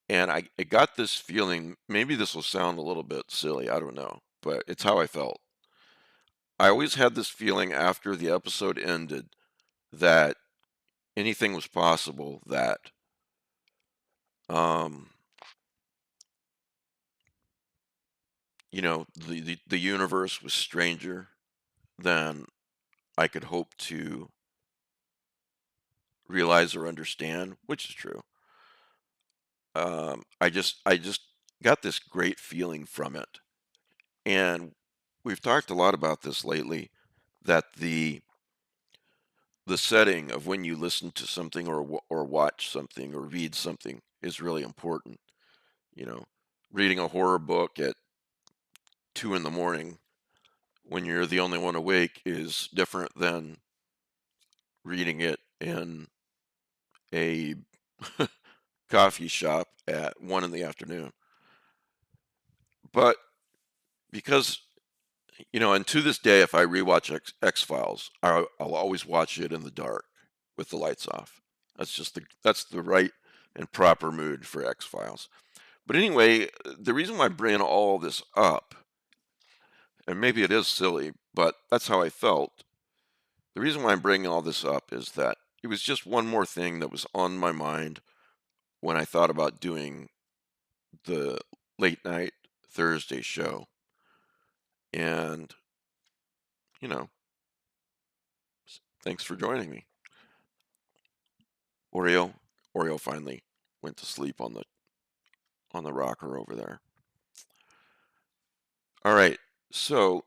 And I got this feeling, maybe this will sound a little bit silly, I don't know, but it's how I felt. I always had this feeling after the episode ended that anything was possible, that um the universe was stranger than I could hope to realize or understand, which is true. I just got this great feeling from it. And we've talked a lot about this lately, that the setting of when you listen to something or watch something or read something is really important. You know, reading a horror book at 2 in the morning when you're the only one awake is different than reading it in a coffee shop at 1 in the afternoon. But because and to this day, if I rewatch X-Files, I'll always watch it in the dark with the lights off. That's the right and proper mood for X-Files. But anyway, the reason why I bring all this up, and maybe it is silly, but that's how I felt. The reason why I'm bringing all this up is that it was just one more thing that was on my mind when I thought about doing the late night Thursday show. And, you know, thanks for joining me. Oreo, Oreo finally went to sleep on the rocker over there. All right, so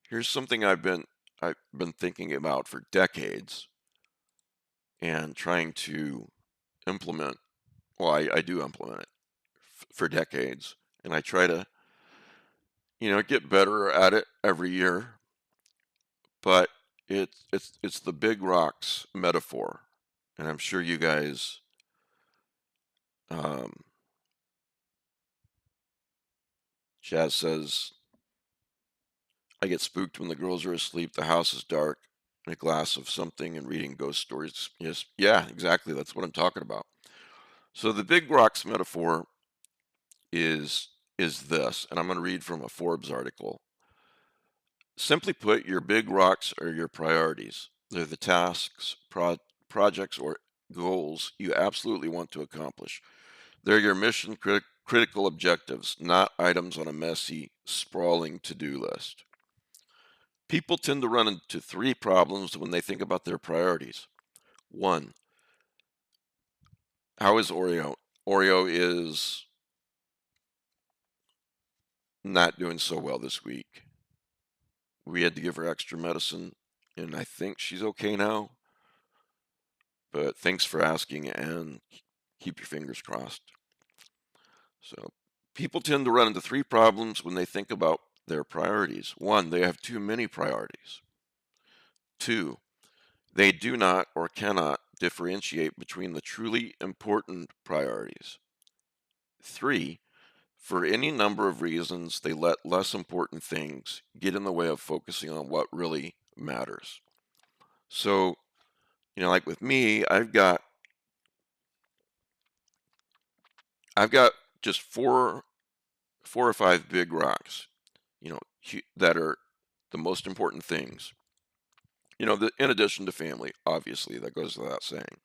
here's something I've been thinking about for decades and trying to implement. Well, I do implement it for decades, and I try to get better at it every year. But it's the big rocks metaphor, and I'm sure you guys. Um, Jazz says, I get spooked when the girls are asleep, the house is dark, and a glass of something and reading ghost stories. Yes, yeah, exactly. That's what I'm talking about. So the big rocks metaphor is this, and I'm going to read from a Forbes article. Simply put, your big rocks are your priorities. They're the tasks, projects, or goals you absolutely want to accomplish. They're your critical objectives, not items on a messy, sprawling to-do list. People tend to run into three problems when they think about their priorities. One, how is Oreo? Oreo is not doing so well this week. We had to give her extra medicine, and I think she's okay now. But thanks for asking, and keep your fingers crossed. So, people tend to run into three problems when they think about their priorities. One, they have too many priorities. Two, they do not or cannot differentiate between the truly important priorities. Three, for any number of reasons, they let less important things get in the way of focusing on what really matters. So, like with me, I've got just four or five big rocks, that are the most important things. In addition to family, obviously, that goes without saying.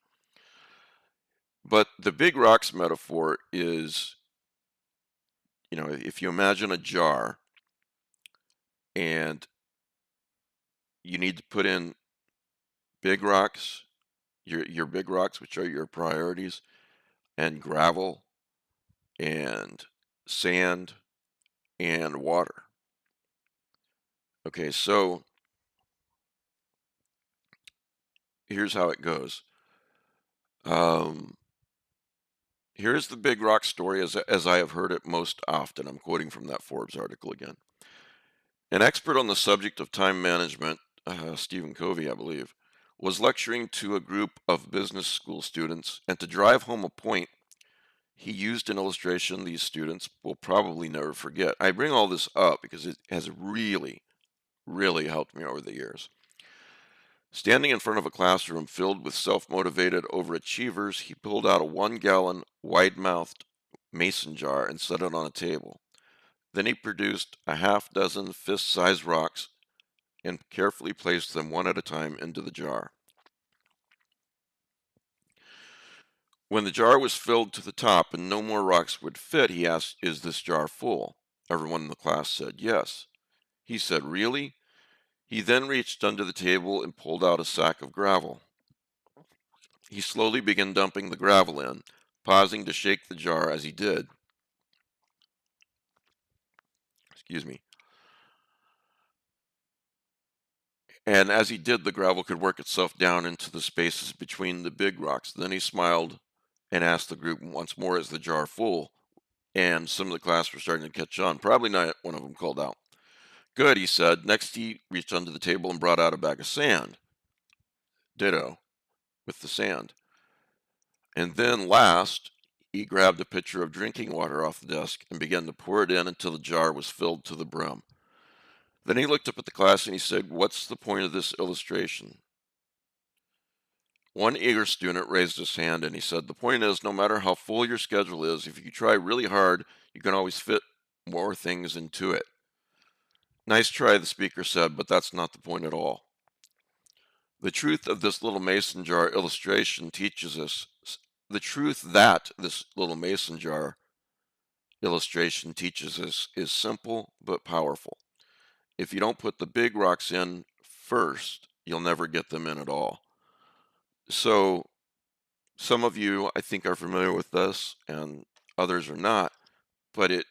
But the big rocks metaphor is, if you imagine a jar and you need to put in big rocks, your big rocks, which are your priorities, and gravel and sand and water. Okay, so here's how it goes. Um, Here's the big rock story as I have heard it most often. I'm quoting from that Forbes article again. An expert on the subject of time management, Stephen Covey, I believe, was lecturing to a group of business school students, and to drive home a point, he used an illustration these students will probably never forget. I bring all this up because it has really, really helped me over the years. Standing in front of a classroom filled with self-motivated overachievers, he pulled out a 1-gallon, wide-mouthed mason jar and set it on a table. Then he produced a half dozen fist-sized rocks and carefully placed them one at a time into the jar. When the jar was filled to the top and no more rocks would fit, he asked, "Is this jar full?" Everyone in the class said yes. He said, "Really?" He then reached under the table and pulled out a sack of gravel. He slowly began dumping the gravel in, pausing to shake the jar as he did. Excuse me. And as he did, the gravel could work itself down into the spaces between the big rocks. Then he smiled and asked the group once more, "Is the jar full?" And some of the class were starting to catch on. Probably not, one of them called out. "Good," he said. Next, he reached under the table and brought out a bag of sand. Ditto with the sand. And then last, he grabbed a pitcher of drinking water off the desk and began to pour it in until the jar was filled to the brim. Then he looked up at the class and he said, "What's the point of this illustration?" One eager student raised his hand and he said, "The point is, no matter how full your schedule is, if you try really hard, you can always fit more things into it." "Nice try," the speaker said, "but that's not the point at all." The truth of this little mason jar illustration teaches us, the truth that this little mason jar illustration teaches us is simple but powerful. If you don't put the big rocks in first, you'll never get them in at all. So, some of you, I think, are familiar with this, and others are not, but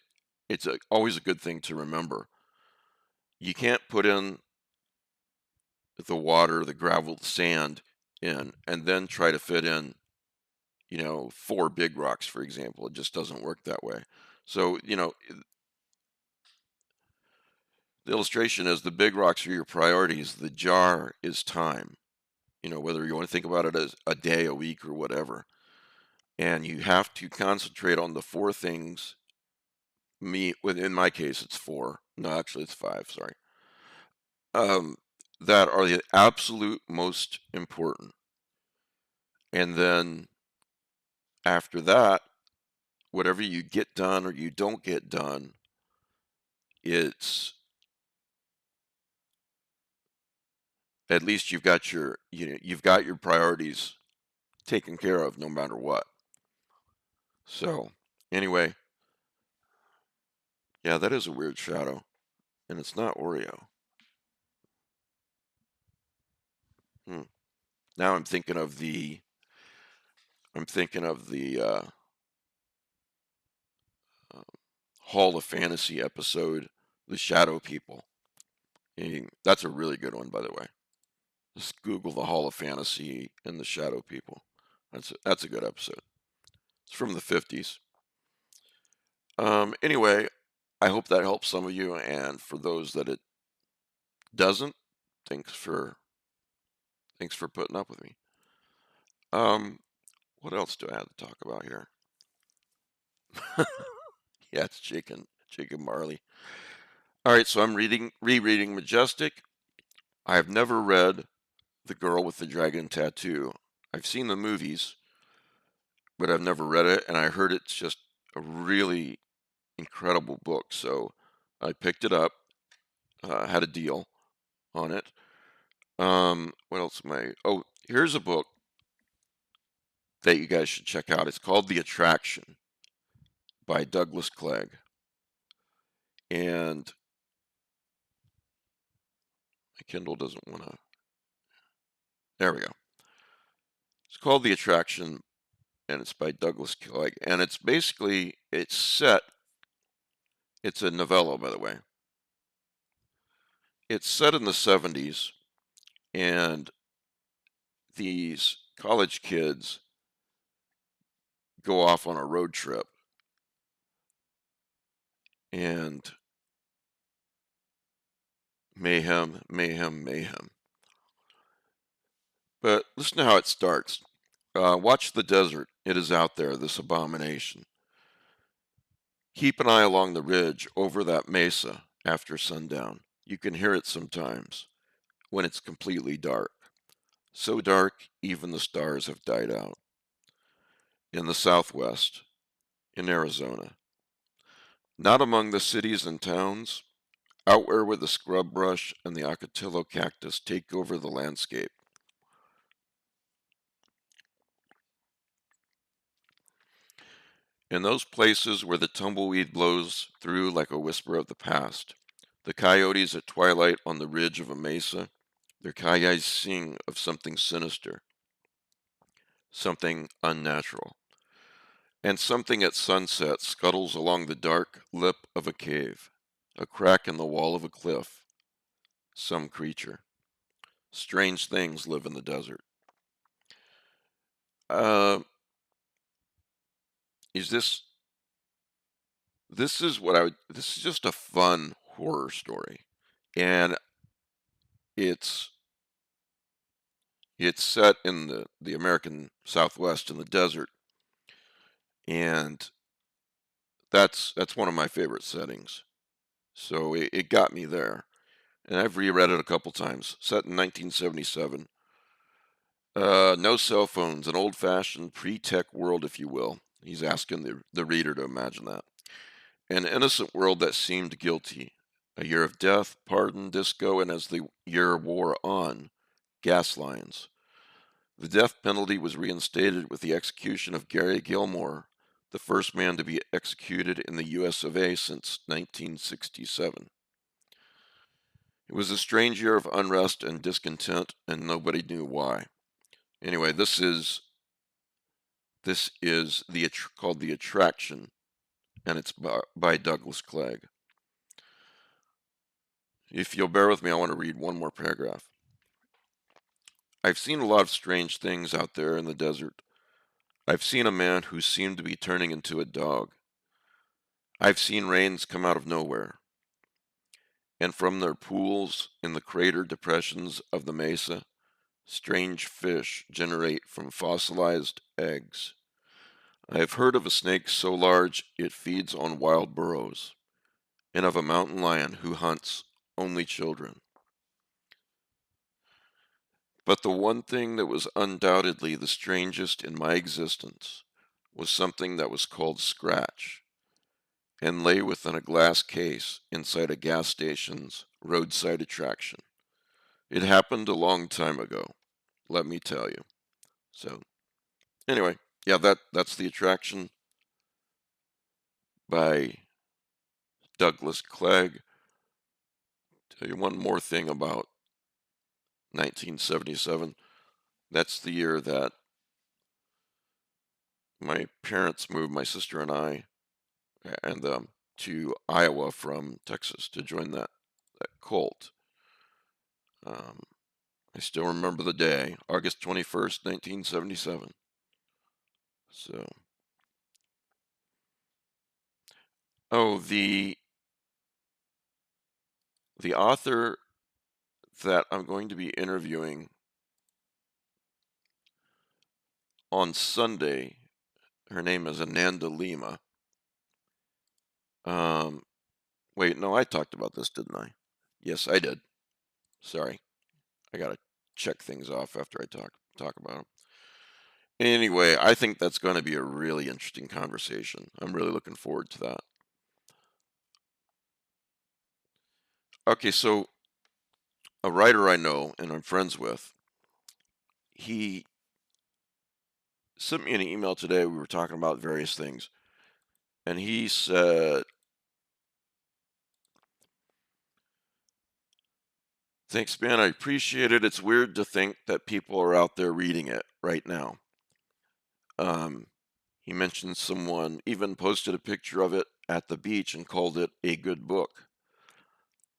always a good thing to remember. You can't put in the water, the gravel, the sand in, and then try to fit in, four big rocks, for example. It just doesn't work that way. So, the illustration is the big rocks are your priorities. The jar is time, whether you want to think about it as a day, a week, or whatever. And you have to concentrate on the four things. In my case, it's four. No, actually, it's five. Sorry. Um, that are the absolute most important. And then after that, whatever you get done or you don't get done, it's at least you've got you've got your priorities taken care of no matter what. So anyway, yeah, that is a weird shadow, and it's not Oreo. Hmm. Now I'm thinking of the uh, Hall of Fantasy episode, The Shadow People. That's a really good one, by the way. Just Google the Hall of Fantasy and the Shadow People. That's a good episode. It's from the 50s. Anyway, I hope that helps some of you, and for those that it doesn't, thanks for putting up with me. Um, what else do I have to talk about here? Yeah, it's Jake and Marley. All right, so I'm rereading Majestic. I have never read The Girl with the Dragon Tattoo. I've seen the movies, but I've never read it, and I heard it's just a really incredible book. So I picked it up, had a deal on it. What else am I? Oh, here's a book that you guys should check out. It's called The Attraction by Douglas Clegg. And my Kindle doesn't want to. There we go. It's called The Attraction, and it's by Douglas Clegg. And it's basically, it's a novella, by the way. It's set in the 70s, and these college kids go off on a road trip. And mayhem, mayhem, mayhem. But listen to how it starts. Watch the desert. It is out there, this abomination. Keep an eye along the ridge over that mesa after sundown. You can hear it sometimes when it's completely dark. So dark, even the stars have died out. In the southwest, in Arizona. Not among the cities and towns, out where the scrub brush and the ocotillo cactus take over the landscape. In those places where the tumbleweed blows through like a whisper of the past, the coyotes at twilight on the ridge of a mesa, their kayais sing of something sinister, something unnatural, and something at sunset scuttles along the dark lip of a cave, a crack in the wall of a cliff, some creature. Strange things live in the desert. Uh, is this this is what I would this is just a fun horror story, and it's it's set in the American Southwest in the desert, and that's one of my favorite settings. So it got me there, and I've reread it a couple times. Set in 1977. No cell phones, an old-fashioned pre-tech world, if you will. He's asking the reader to imagine that. An innocent world that seemed guilty. A year of death, pardon, disco, and as the year wore on, gas lines. The death penalty was reinstated with the execution of Gary Gilmore, the first man to be executed in the US of A since 1967. It was a strange year of unrest and discontent, and nobody knew why. Anyway, this is called The Attraction, and it's by Douglas Clegg. If you'll bear with me, I want to read one more paragraph. I've seen a lot of strange things out there in the desert. I've seen a man who seemed to be turning into a dog. I've seen rains come out of nowhere, and from their pools in the crater depressions of the mesa, strange fish generate from fossilized eggs. I have heard of a snake so large it feeds on wild burros, and of a mountain lion who hunts only children. But the one thing that was undoubtedly the strangest in my existence was something that was called Scratch, and lay within a glass case inside a gas station's roadside attraction. It happened a long time ago, let me tell you. So anyway, yeah, that's The Attraction by Douglas Clegg. Tell you one more thing about 1977. That's the year that my parents moved my sister and I and to Iowa from Texas to join that cult. Um, I still remember the day, August 21st, 1977. So, oh, the author that I'm going to be interviewing on Sunday, her name is Ananda Lima. Um, Wait, no, I talked about this, didn't I? Yes, I did. Sorry, I gotta check things off after I talk about them. Anyway, I think that's going to be a really interesting conversation. I'm really looking forward to that. Okay, so a writer I know and I'm friends with, he sent me an email today. We were talking about various things, and he said, "Thanks, man. I appreciate it. It's weird to think that people are out there reading it right now." Um, he mentioned someone even posted a picture of it at the beach and called it a good book.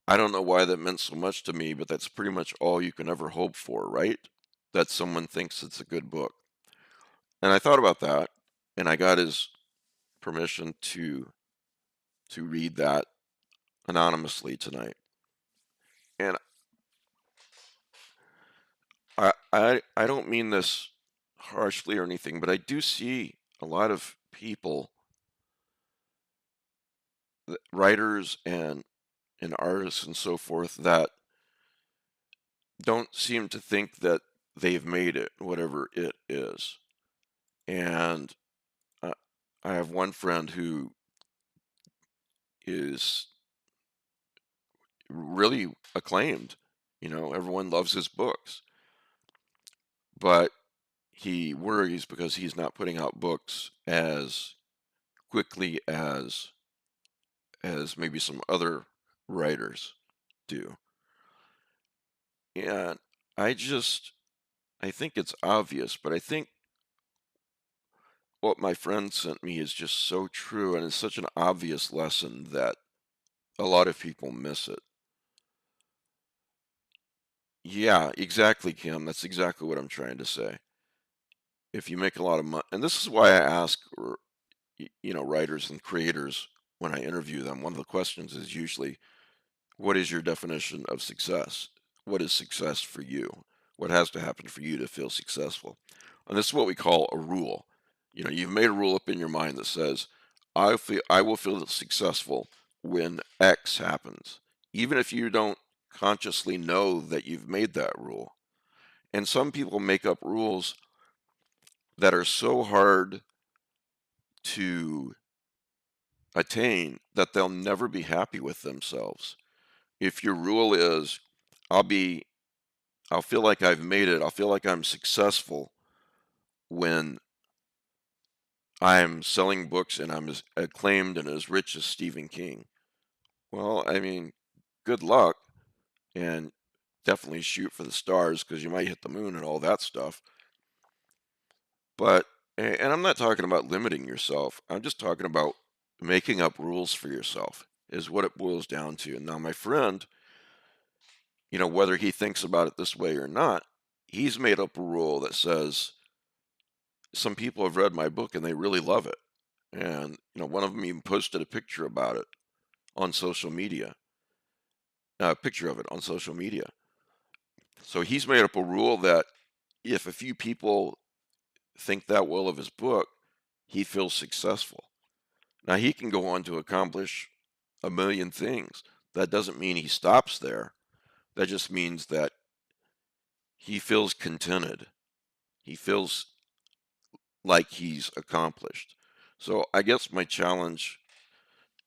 I don't know why that meant so much to me, but that's pretty much all you can ever hope for, right? That someone thinks it's a good book. And I thought about that, and I got his permission to read that anonymously tonight. And I don't mean this harshly or anything, but I do see a lot of people, writers and artists and so forth, that don't seem to think that they've made it, whatever it is. And uh, I have one friend who is really acclaimed. Everyone loves his books, but he worries because he's not putting out books as quickly as maybe some other writers do. And I just I think it's obvious, but I think what my friend sent me is just so true, and it's such an obvious lesson that a lot of people miss it. Yeah, exactly, Kim. That's exactly what I'm trying to say. If you make a lot of money, and this is why I ask, writers and creators when I interview them, one of the questions is usually, what is your definition of success? What is success for you? What has to happen for you to feel successful? And this is what we call a rule. You've made a rule up in your mind that says, I will feel successful when X happens, even if you don't consciously know that you've made that rule. And some people make up rules that are so hard to attain that they'll never be happy with themselves. If your rule is, I'll be I'll feel like I've made it. I'll feel like I'm successful when I'm selling books and I'm as acclaimed and as rich as Stephen King. Well, I mean, good luck and definitely shoot for the stars because you might hit the moon and all that stuff. But, and I'm not talking about limiting yourself. I'm just talking about making up rules for yourself is what it boils down to. And now my friend, whether he thinks about it this way or not, he's made up a rule that says some people have read my book and they really love it. And, one of them even posted a picture about it on social media, a picture of it on social media. So he's made up a rule that if a few people think that well of his book, he feels successful. Now he can go on to accomplish a million things. That doesn't mean he stops there. That just means that he feels contented. He feels like he's accomplished. So I guess my challenge,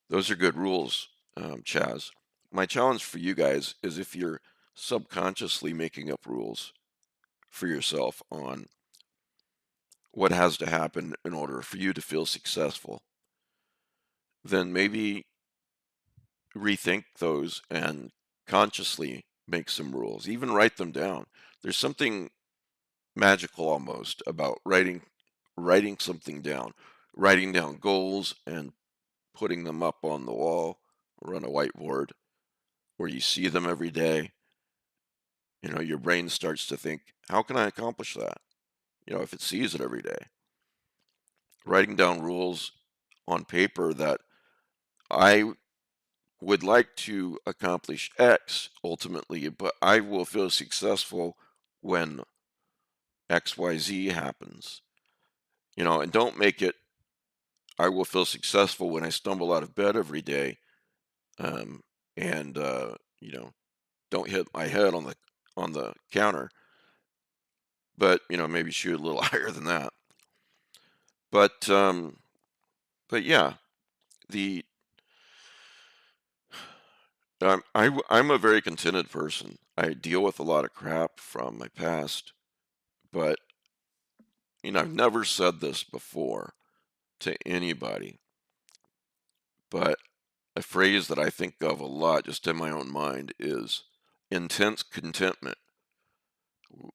those are good rules, Chaz. My challenge for you guys is if you're subconsciously making up rules for yourself on what has to happen in order for you to feel successful, then maybe rethink those and consciously make some rules, even write them down. There's something magical almost about writing something down, writing down goals and putting them up on the wall or on a whiteboard where you see them every day. Your brain starts to think, how can I accomplish that? If it sees it every day. Writing down rules on paper that I would like to accomplish X ultimately, but I will feel successful when XYZ happens. And don't make it, I will feel successful when I stumble out of bed every day, um, and don't hit my head on the counter, but maybe shoot a little higher than that. But yeah, the I'm a very contented person. I deal with a lot of crap from my past, but I've never said this before to anybody, but a phrase that I think of a lot just in my own mind is intense contentment,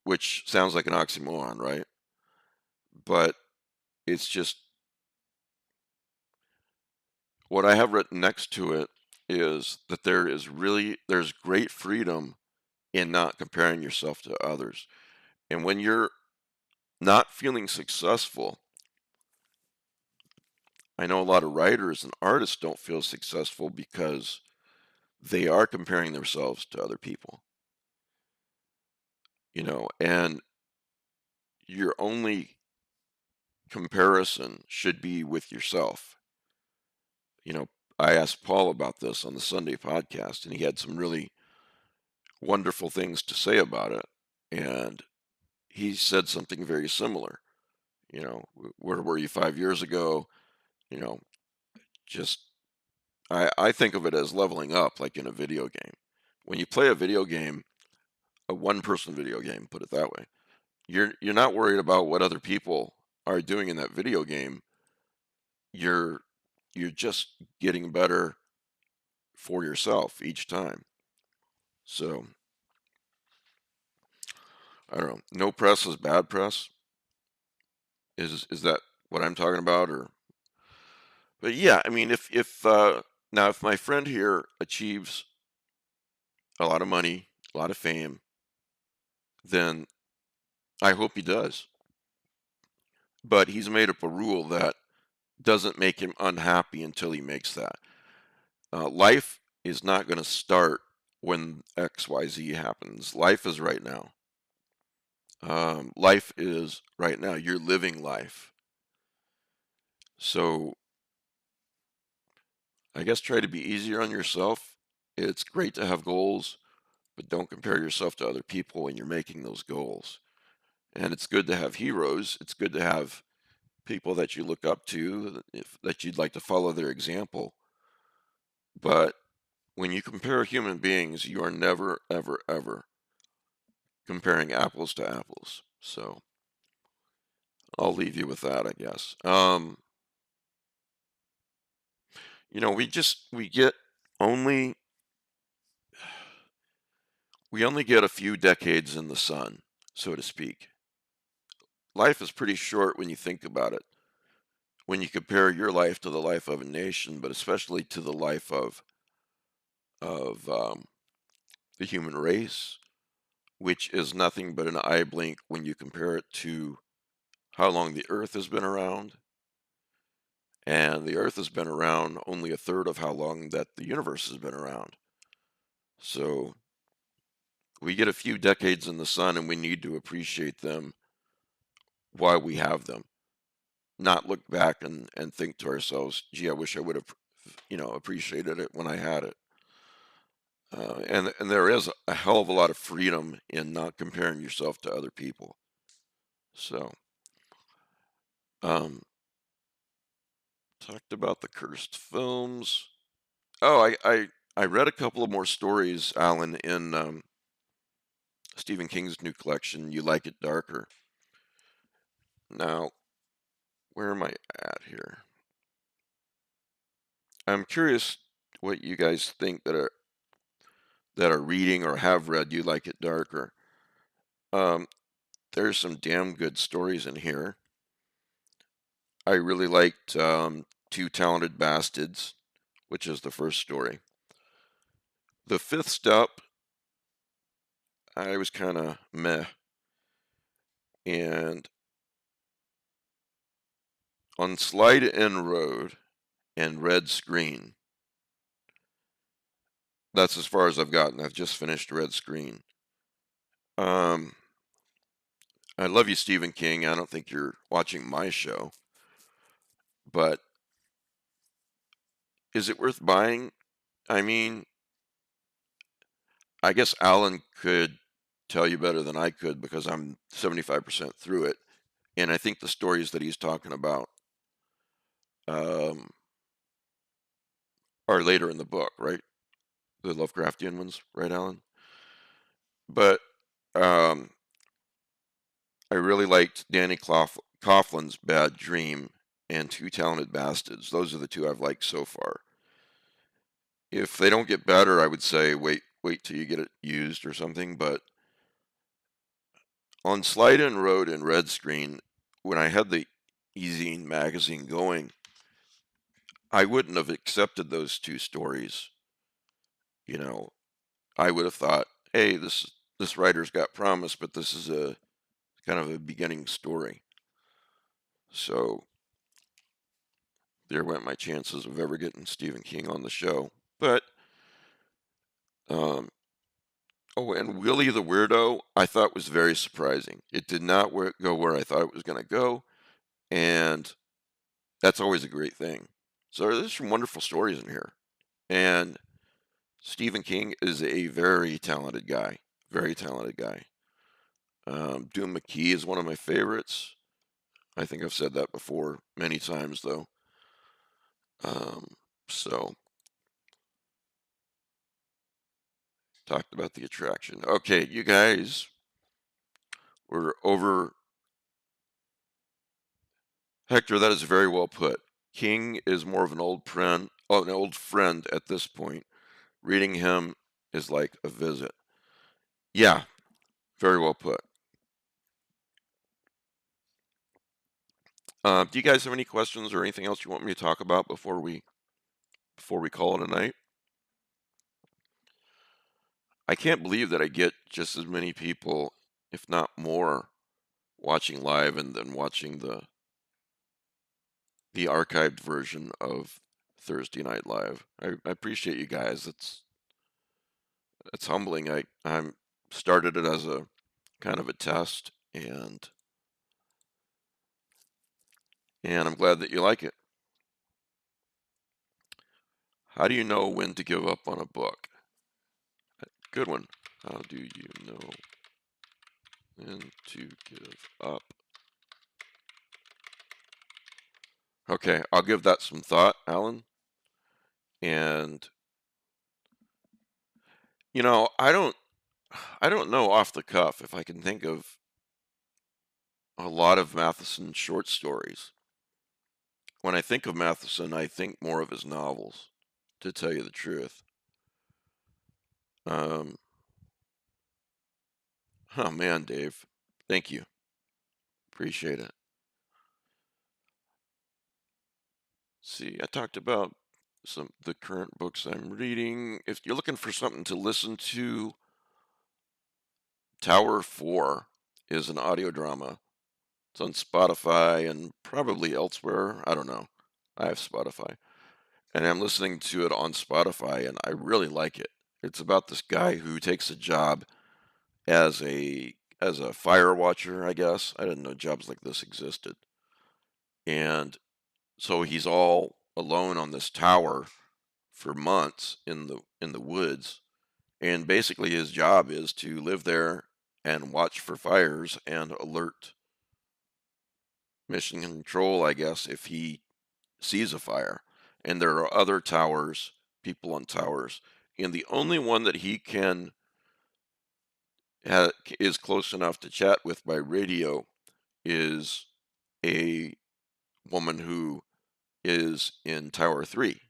which sounds like an oxymoron, right? But it's just what I have written next to it is that there's great freedom in not comparing yourself to others. And when you're not feeling successful, I know a lot of writers and artists don't feel successful because they are comparing themselves to other people, and your only comparison should be with yourself. You know, I asked Paul about this on the Sunday podcast, and he had some really wonderful things to say about it. And he said something very similar. Where were you 5 years ago? You know, just I think of it as leveling up, like in a video game. When you play a video game, a one-person video game, put it that way, you're not worried about what other people are doing in that video game. You're you're just getting better for yourself each time. So I don't know. No press is bad press. Is that what I'm talking about? Or but yeah, I mean, if now if my friend here achieves a lot of money, a lot of fame, then I hope he does. But he's made up a rule that doesn't make him unhappy until he makes that. Life is not going to start when XYZ happens. Life is right now. Life is right now. You're living life. So I guess try to be easier on yourself. It's great to have goals, but don't compare yourself to other people when you're making those goals. And it's good to have heroes. It's good to have people that you look up to, that you'd like to follow their example. But when you compare human beings, you are never, ever, ever comparing apples to apples. So I'll leave you with that, I guess. We get only we only get a few decades in the sun, so to speak. Life is pretty short when you think about it. When you compare your life to the life of a nation, but especially to the life of the human race, which is nothing but an eye blink when you compare it to how long the Earth has been around. And the Earth has been around only a third of how long that the universe has been around. So we get a few decades in the sun and we need to appreciate them while we have them. Not look back and think to ourselves, gee, I wish I would have, appreciated it when I had it. And there is a hell of a lot of freedom in not comparing yourself to other people. So, um, talked about the cursed films. Oh, I read a couple of more stories, Alan, in Stephen King's new collection, You Like It Darker. Now, where am I at here? I'm curious what you guys think that are reading or have read You Like It Darker. Um, there's some damn good stories in here. I really liked Two Talented Bastards, which is the first story. The fifth step, I was kind of meh. And on Slide In Road and Red Screen, that's as far as I've gotten. I've just finished Red Screen. Um, I love you, Stephen King. I don't think you're watching my show, but is it worth buying? I mean, I guess Alan could tell you better than I could because I'm 75% through it. And I think the stories that he's talking about um, are later in the book, right? The Lovecraftian ones, right, Alan? But um, I really liked Danny Coughlin's Bad Dream and Two Talented Bastards. Those are the two I've liked so far. If they don't get better, I would say wait till you get it used or something. But on Slide In Road and Red Screen, when I had the eZine magazine going, I wouldn't have accepted those two stories. You know, I would have thought, hey, this writer's got promise, but this is a kind of a beginning story. So there went my chances of ever getting Stephen King on the show. But um, oh, and Willie the Weirdo, I thought was very surprising. It did not go where I thought it was going to go, and that's always a great thing. So there's some wonderful stories in here, and Stephen King is a very talented guy. Very talented guy. Doom McKee is one of my favorites. I think I've said that before many times, though. Um, so talked about the attraction. Okay, you guys, we're over. Hector, that is very well put. King is more of an old friend at this point. Reading him is like a visit. Yeah, very well put. Do you guys have any questions or anything else you want me to talk about before we call it a night? I can't believe that I get just as many people, if not more, watching live and then watching the archived version of Thursday Night Live. I appreciate you guys. It's humbling. I'm started it as a kind of a test, and I'm glad that you like it. How do you know when to give up on a book? Good one. How do you know when to give up? Okay, I'll give that some thought, Alan. And I don't know off the cuff if I can think of a lot of Matheson's short stories. When I think of Matheson, I think more of his novels, to tell you the truth. Um, oh man, Dave, thank you. Appreciate it. See, I talked about the current books I'm reading. If you're looking for something to listen to, Tower 4 is an audio drama. It's on Spotify and probably elsewhere. I don't know. I have Spotify. And I'm listening to it on Spotify and I really like it. It's about this guy who takes a job as a fire watcher, I guess. I didn't know jobs like this existed. And so he's all alone on this tower for months in the woods, and basically his job is to live there and watch for fires and alert mission control, I guess, if he sees a fire. And there are other towers, people on towers, and the only one that he can is close enough to chat with by radio is a woman who is in Tower 3.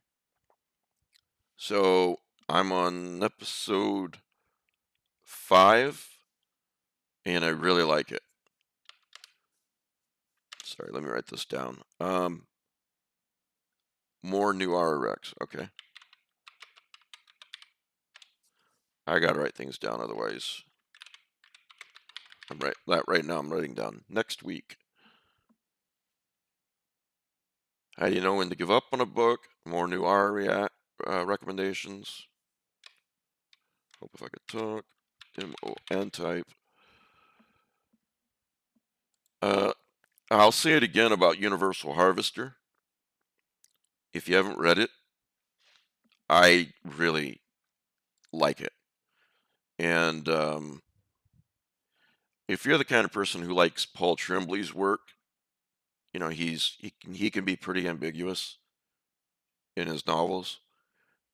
So I'm on episode 5 and I really like it. Sorry, let me write this down. More new RRX. Okay. I gotta write things down, otherwise right now I'm writing down next week. How do you know when to give up on a book? More new recommendations. Hope if I could talk. M-O-N type. I'll say it again about Universal Harvester. If you haven't read it, I really like it. And if you're the kind of person who likes Paul Tremblay's work, you know he can be pretty ambiguous in his novels,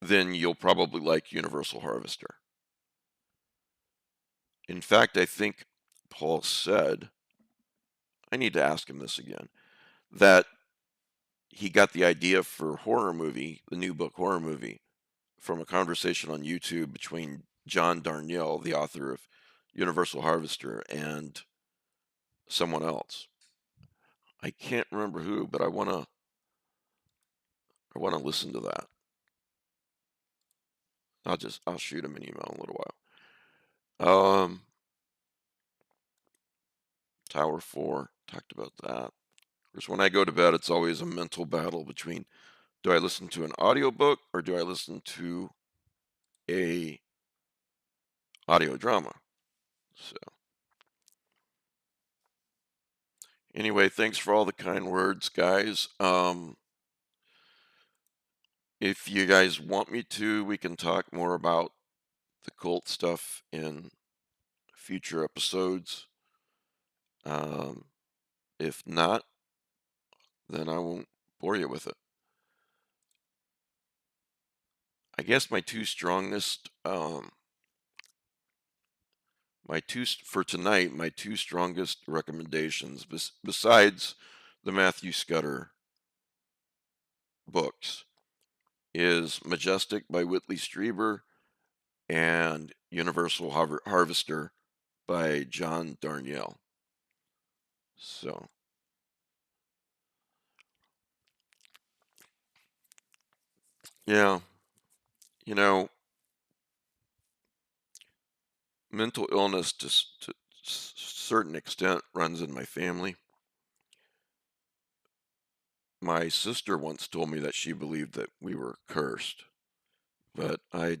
then you'll probably like Universal Harvester. In fact, I think Paul said, I need to ask him this again, that he got the idea for horror movie, the new book horror movie, from a conversation on YouTube between John Darnielle, the author of Universal Harvester, and someone else. I can't remember who, but I wanna listen to that. I'll shoot him an email in a little while. Tower 4, talked about that. Of course, when I go to bed, it's always a mental battle between, do I listen to an audiobook or do I listen to a audio drama? So anyway, thanks for all the kind words, guys. If you guys want me to, we can talk more about the cult stuff in future episodes. Um, if not, then I won't bore you with it. I guess my two strongest, for tonight, my two strongest recommendations, besides the Matthew Scudder books, is Majestic by Whitley Strieber and Universal Harvester by John Darnielle. So, yeah, you know, mental illness to certain extent runs in my family. My sister once told me that she believed that we were cursed, but I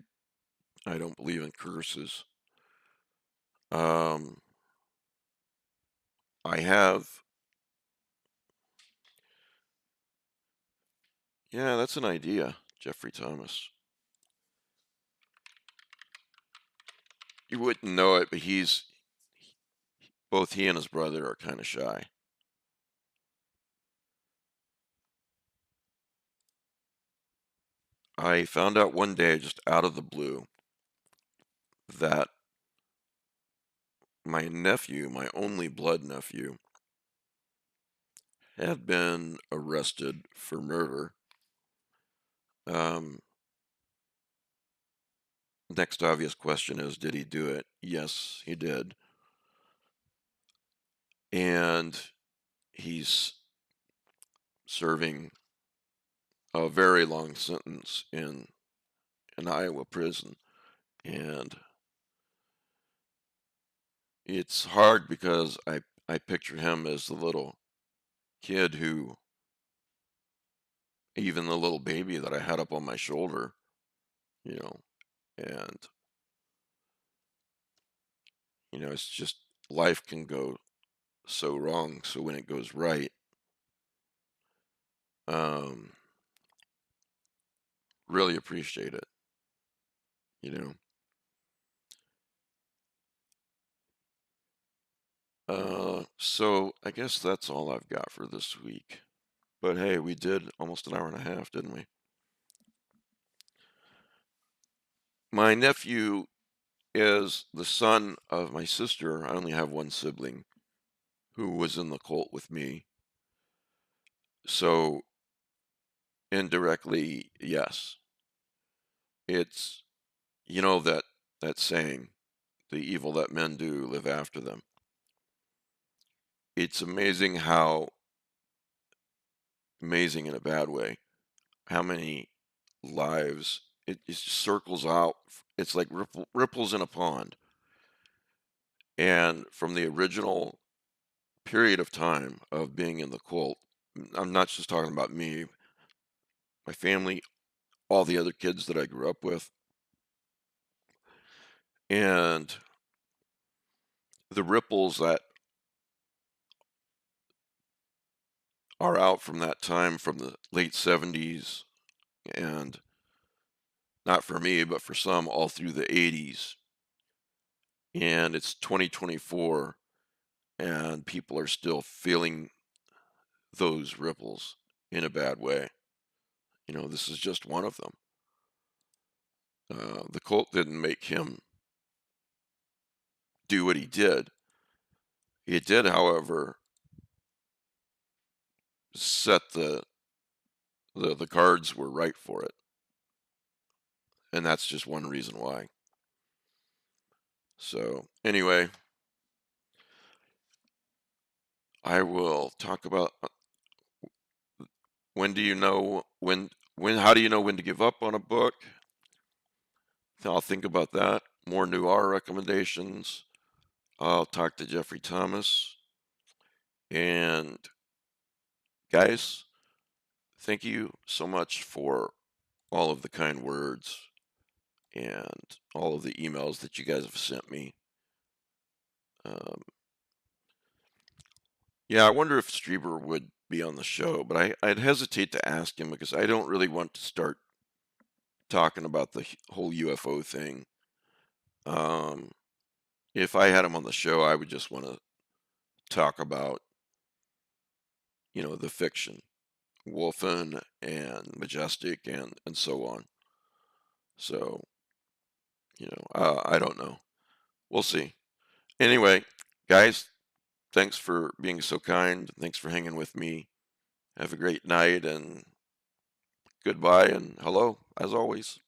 don't believe in curses. Um, I have, yeah, that's an idea, Jeffrey Thomas. You wouldn't know it, but both he and his brother are kind of shy. I found out one day, just out of the blue, that my nephew, my only blood nephew, had been arrested for murder. Um, Next obvious question is, did he do it? Yes, he did. And he's serving a very long sentence in an Iowa prison. And it's hard because I picture him as the little kid who, even the little baby that I had up on my shoulder, you know, and, it's just life can go so wrong. So when it goes right, um, really appreciate it, you know. So I guess that's all I've got for this week. But hey, we did almost an hour and a half, didn't we? My nephew is the son of my sister. I only have one sibling who was in the cult with me. So indirectly, yes. It's that saying, the evil that men do live after them. It's amazing in a bad way, how many lives it just circles out. It's like ripples in a pond. And from the original period of time of being in the cult, I'm not just talking about me, my family, all the other kids that I grew up with, and the ripples that are out from that time from the late 70s, and not for me, but for some all through the 80s. And it's 2024, and people are still feeling those ripples in a bad way. This is just one of them. The cult didn't make him do what he did. It did, however, set the cards were right for it, and that's just one reason why. So anyway, I will talk about when do you know when how do you know when to give up on a book? I'll think about that. More new R recommendations. I'll talk to Jeffrey Thomas. And guys, thank you so much for all of the kind words and all of the emails that you guys have sent me. Um, yeah, I wonder if Strieber would be on the show, but I'd hesitate to ask him because I don't really want to start talking about the whole UFO thing. Um, if I had him on the show, I would just want to talk about, the fiction, Wolfen and Majestic and so on. So, I don't know. We'll see. Anyway, guys, thanks for being so kind. Thanks for hanging with me. Have a great night and goodbye and hello, as always.